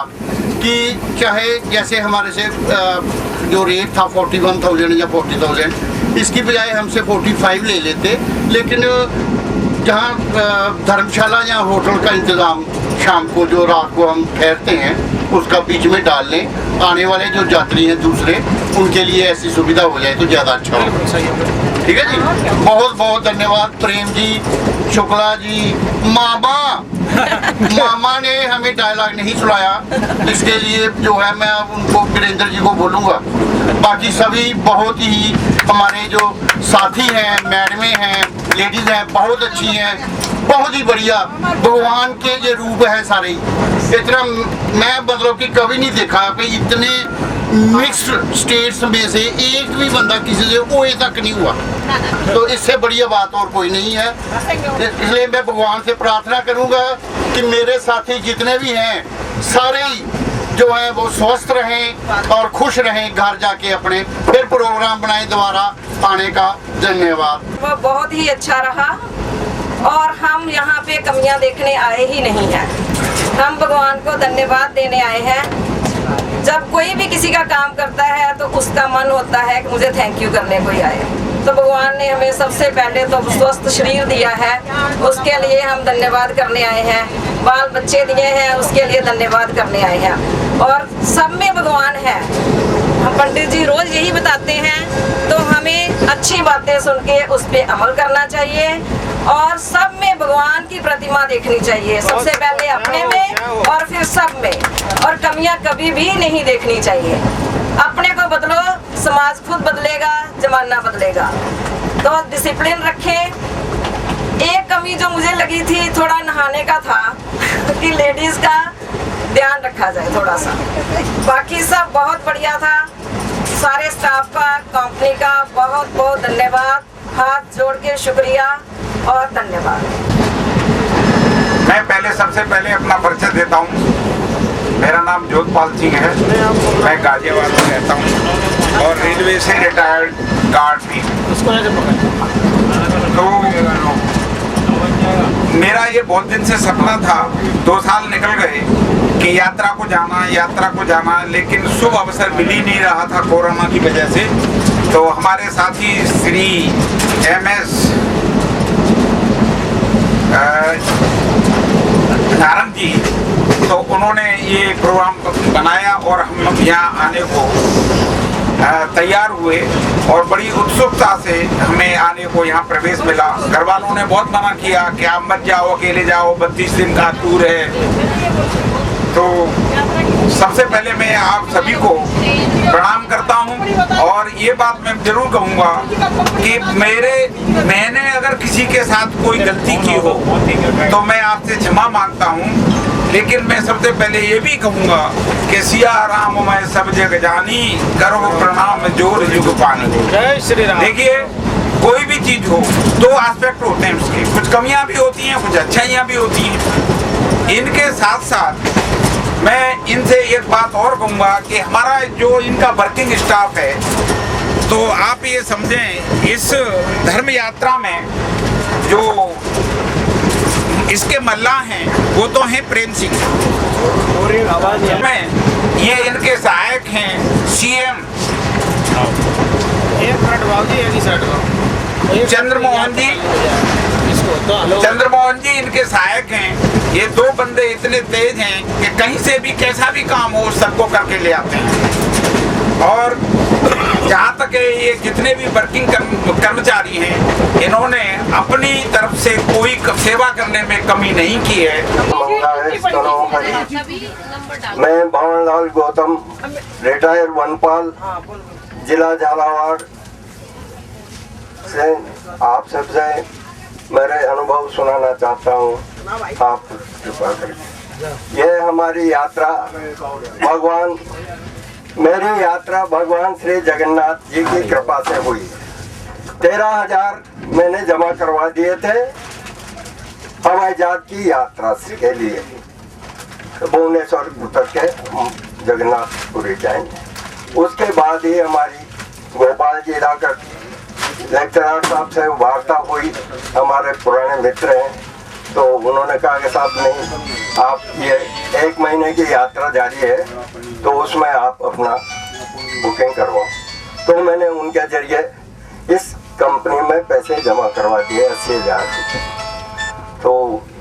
कि चाहे जैसे हमारे से जो रेट था 41,000 या 40,000, इसकी बजाय हमसे 45 ले लेते, लेकिन जहाँ धर्मशाला या होटल का इंतज़ाम शाम को जो रात को हम ठहरते हैं उसका बीच में डाल लें, आने वाले जो यात्री हैं दूसरे उनके लिए ऐसी सुविधा हो जाए तो ज़्यादा अच्छा होगा। ठीक है जी, बहुत बहुत धन्यवाद प्रेम जी, शुक्ला जी। मामा ने हमें डायलॉग नहीं सुनाया, इसके लिए जो है मैं अब उनको वीरेंद्र जी को बोलूँगा। बाकी सभी बहुत ही हमारे जो साथी हैं, मैडमें हैं, लेडीज़ हैं, बहुत अच्छी हैं, बहुत ही बढ़िया, भगवान के ये रूप है सारे। इतना मैं मतलब कि कभी नहीं देखा कि इतने मिक्स्ड स्टेट्स में से एक भी बंदा किसी से ओए तक नहीं हुआ, तो इससे बढ़िया बात और कोई नहीं है। इसलिए मैं भगवान से प्रार्थना करूंगा कि मेरे साथी जितने भी हैं सारे जो है वो स्वस्थ रहें और खुश रहें, घर जाके अपने फिर प्रोग्राम बनाएं दोबारा आने का। धन्यवाद। वो बहुत ही अच्छा रहा और हम यहाँ पे कमियाँ देखने आए ही नहीं हैं, हम भगवान को धन्यवाद देने आए हैं। जब कोई भी किसी का काम करता है तो उसका मन होता है कि मुझे थैंक यू करने कोई आए, तो भगवान ने हमें सबसे पहले तो स्वस्थ शरीर दिया है, उसके लिए हम धन्यवाद करने आए हैं। बाल बच्चे दिए हैं, उसके लिए धन्यवाद करने आए हैं। और सब में भगवान है, हम पंडित जी रोज यही बताते हैं, तो हमें अच्छी बातें सुन के उस पर अमल करना चाहिए और सब में भगवान की प्रतिमा देखनी चाहिए, सबसे पहले अपने में और फिर सब में, और कमियां कभी भी नहीं देखनी चाहिए। अपने को बदलो, समाज खुद बदलेगा, जमाना बदलेगा। तो डिसिप्लिन रखें। एक कमी जो मुझे लगी थी थोड़ा नहाने का था कि लेडीज का ध्यान रखा जाए थोड़ा सा, बाकी सब बहुत बढ़िया था। सारे स्टाफ का, कंपनी का बहुत बहुत धन्यवाद, हाथ जोड़ के शुक्रिया और धन्यवाद। मैं पहले सबसे पहले अपना परिचय देता हूँ। मेरा नाम जोधपाल सिंह है, मैं गाजियाबाद में रहता हूँ और रेलवे से रिटायर्ड गार्ड भी। तो मेरा ये बहुत दिन से सपना था, 2 साल निकल गए कि यात्रा को जाना, लेकिन शुभ अवसर मिल ही नहीं रहा था कोरोना की वजह से। तो हमारे साथी श्री MS नारंग जी, तो उन्होंने ये प्रोग्राम बनाया और हम यहाँ आने को तैयार हुए और बड़ी उत्सुकता से हमें आने को यहाँ प्रवेश मिला। घर वालों ने बहुत मना किया कि आप मत जाओ, अकेले जाओ, 32 दिन का टूर है। तो सबसे पहले मैं आप सभी को प्रणाम करता हूँ और ये बात मैं जरूर कहूँगा कि मैंने अगर किसी के साथ कोई गलती की हो तो मैं आपसे क्षमा मांगता हूँ, लेकिन मैं सबसे पहले ये भी कहूँगा कि सिया राम मैं सब जग जानी, करो प्रणाम जोर जुग पानी। जय श्री राम। देखिए, कोई भी चीज हो, 2 एस्पेक्ट होते हैं उसके, कुछ कमियां भी होती हैं, कुछ अच्छाइयां भी होती हैं। इनके साथ साथ मैं इनसे एक बात और कहूँगा कि हमारा जो इनका वर्किंग स्टाफ है, तो आप ये समझें इस धर्म यात्रा में जो इसके मल्लाह हैं वो तो हैं प्रेम सिंह, में ये इनके सहायक हैं CM चंद्रमोहन जी इनके सहायक हैं। ये 2 बंदे इतने तेज हैं कि कहीं से भी कैसा भी काम हो सबको करके ले आते हैं। और जहाँ तक ये जितने भी वर्किंग कर्मचारी हैं, इन्होंने अपनी तरफ से कोई सेवा करने में कमी नहीं की है। मैं भवनलाल गौतम, रिटायर्ड वनपाल, जिला झालावाड़ से आप सबसे मेरे अनुभव सुनाना चाहता हूँ। आप कृपा करें। यह हमारी यात्रा मेरी यात्रा भगवान श्री जगन्नाथ जी की कृपा से हुई। 13,000 मैंने जमा करवा दिए थे हवाई जहाज की यात्रा के लिए। भुवनेश्वर उतर के जगन्नाथपुरी जाएंगे। उसके बाद ही हमारी गोपाल जी जाकर लेक्चरर साहब से वार्ता हुई, हमारे पुराने मित्र हैं, तो उन्होंने कहा कि साहब नहीं, आप ये 1 महीने की यात्रा जारी है तो उसमें आप अपना बुकिंग करवाओ। तो मैंने उनके जरिए इस कंपनी में पैसे जमा करवा दिए 80,000। तो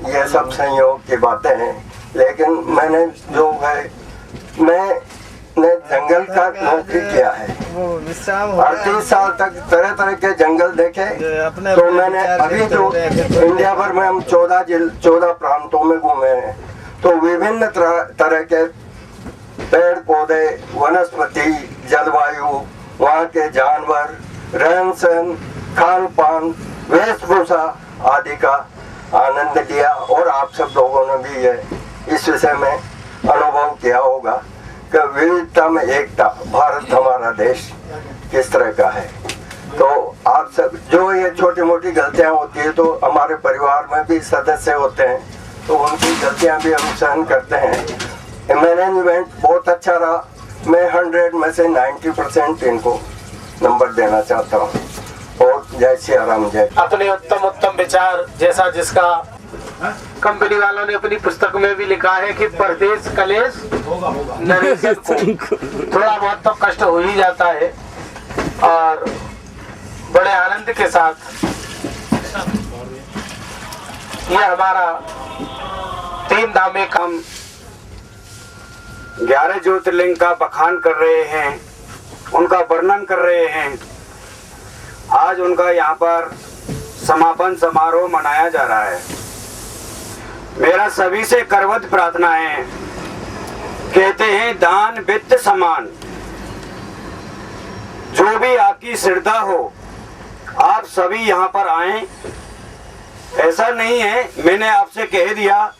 ये सब संयोग की बातें हैं। लेकिन मैंने जो है मैंने जंगल का नौकरी किया है, 38 साल तक तरह तरह के जंगल देखे। तो मैंने अभी जो इंडिया भर में हम 14 प्रांतों में घूमे हैं, तो विभिन्न तरह के पेड़ पौधे, वनस्पति, जलवायु, वहाँ के जानवर, रहन सहन, खान पान, वेशभूषा आदि का आनंद लिया। और आप सब लोगों ने भी ये इस विषय में अनुभव किया होगा कि विविधता में एकता, भारत हमारा देश किस तरह का है। तो आप सब जो ये छोटी मोटी गलतियां होती है, तो हमारे परिवार में भी सदस्य होते हैं, तो उनकी गलतियां भी हम सहन करते हैं। मैनेजमेंट बहुत अच्छा रहा। मैं 100 में से 90% इनको नंबर देना चाहता हूँ। और जय श्री राम, जय। अपने उत्तम विचार जैसा जिसका कंपनी वालों ने अपनी पुस्तक में भी लिखा है कि परदेश कलेश नरेश को थोड़ा बहुत तो कष्ट हो ही जाता है। और बड़े आनंद के साथ ये हमारा 3 धामे काम 11 ज्योतिर्लिंग का बखान कर रहे हैं, उनका वर्णन कर रहे हैं। आज उनका यहाँ पर समापन समारोह मनाया जा रहा है। मेरा सभी से करवत प्रार्थना है, कहते हैं दान वित्त समान, जो भी आपकी श्रद्धा हो आप सभी यहाँ पर आएं। ऐसा नहीं है, मैंने आपसे कह दिया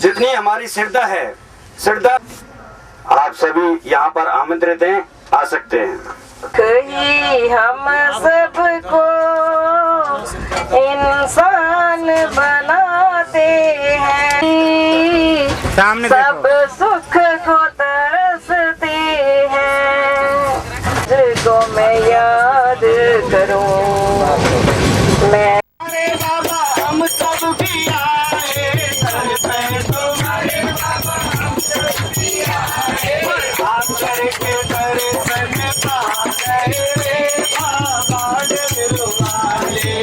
जितनी हमारी श्रद्धा है, श्रद्धा आप सभी यहाँ पर आमंत्रित हैं, आ सकते हैं। कहीं हम सबको इंसान बनाते हैं, सब सुख को तरसते हैं, जिसको मैं याद करूं मैं। अरे बाबा हम सब भी आए, सर पे तुम्हारे बाबा हम सब भी आए, आप करके दर्शन पा गए रे बाबा डमरुवाले,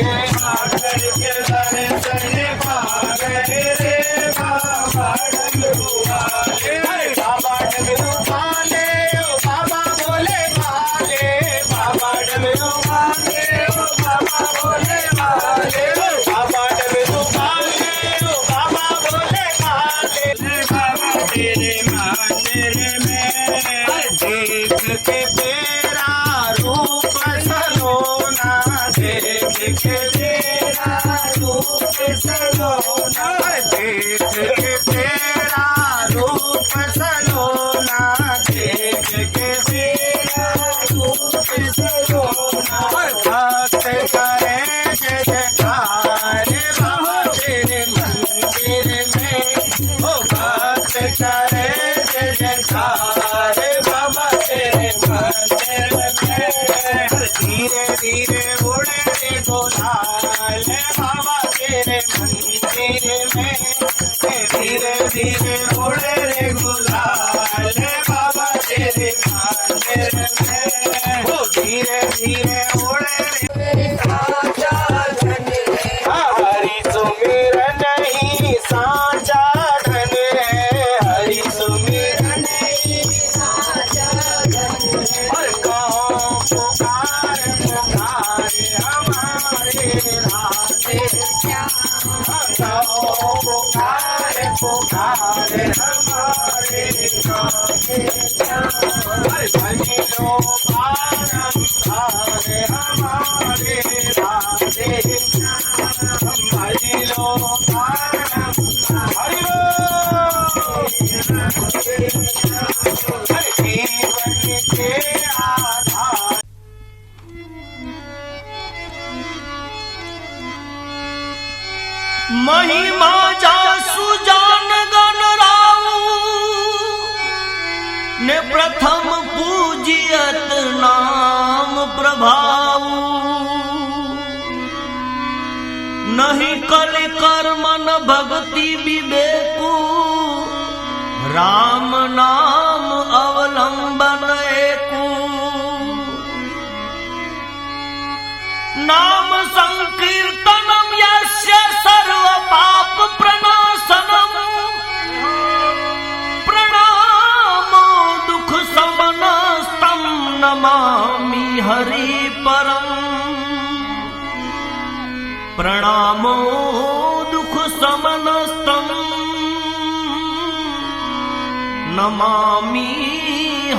आप करके दर्शन पा गए रे बाबा डमरुवाले। बाबा डमरुवाले ओ बाबा बोले वाले, बाबा डमरुवाले ओ बाबा बोले वाले, बाबा डमरुवाले ओ बाबा बोले वाले। बाबा तेरे मंदिर में देख के तेरा रूप सलोना, देख के तेरा रूप सलोना, देख के तेरा रूप सलोना, देख के तेरा रूप सलोना। भक्त करे जय जयकार बाबा तेरे मंदिर में, ओ भक्त करे जय जयकार बाबा तेरे मंदिर में। धीरे धीरे उड़े रे गुलाल बाबा तेरे मंदिर में, धीरे धीरे उड़े रे गुलाल बाबा तेरे मंदिर में, वो धीरे धीरे उड़े रे। हरि सुमिरन नहीं साचा धन है, हरि सुमिरन नहीं साचा धन है। और कहो पुकार पुकारे हमारे राधे श्याम, कहो पुकार पुकारे हमारे राधे श्याम। भज लो बारंबार हमारे राधे श्याम, भज लो बारंबार। हरि जीवन के आधार। महिमा जासु जान गण राऊ ने प्रथम पूजियत नाम प्रभाऊ, नहीं कल कर्मन भक्ति विवेकु, राम नाम अवलंबन एकु। परम प्रणामो दुख समनस्तम नमामि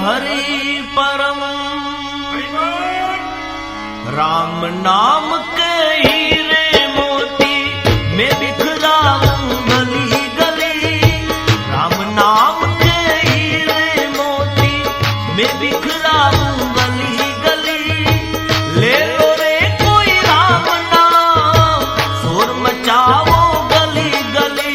हरि परम। राम नाम के हीरे मोती में बिखराऊं गली गली। राम नाम के हीरे मोती में बिखराऊं गली गली। ले लो रे कोई राम नाम शोर मचाओ गली गली।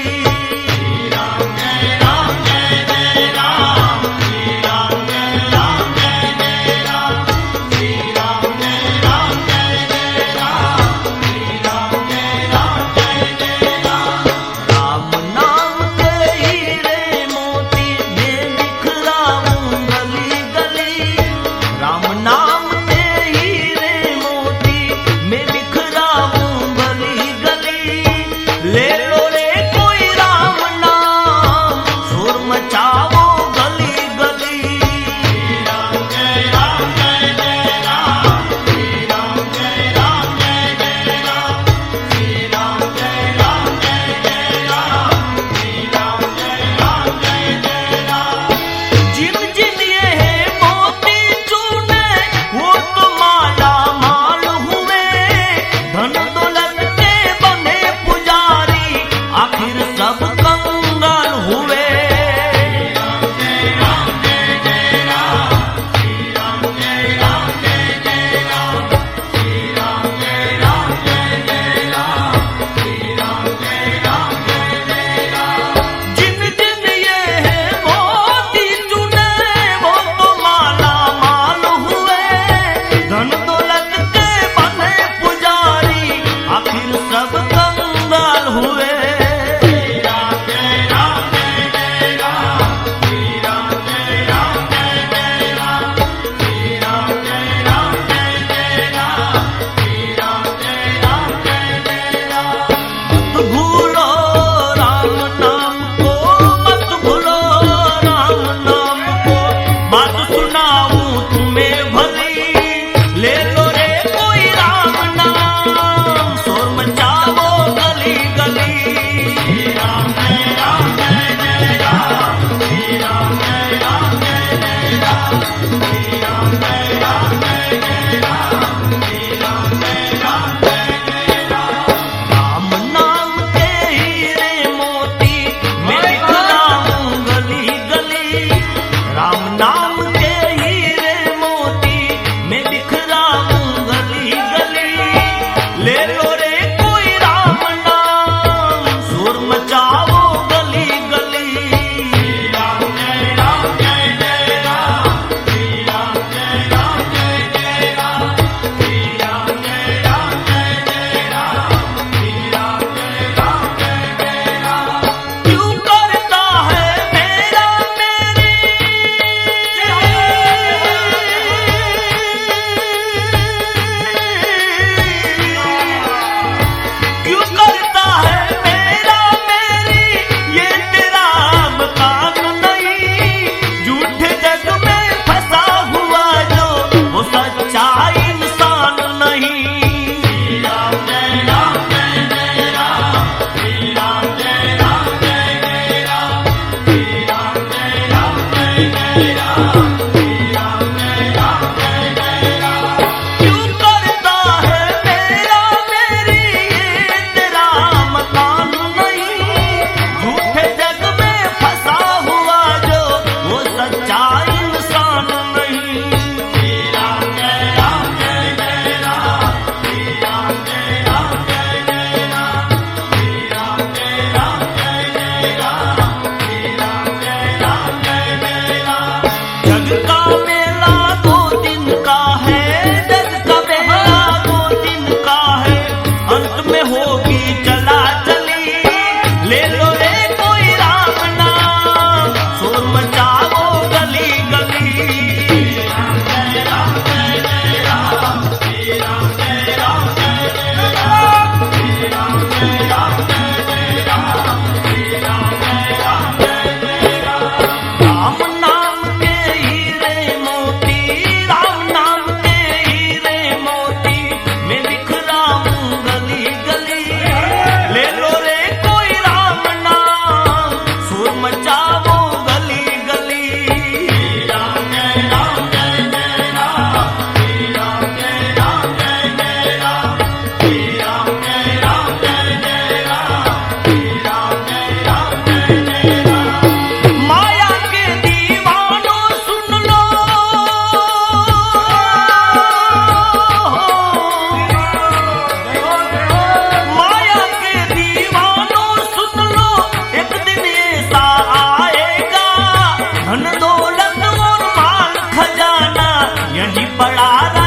यदि पड़ा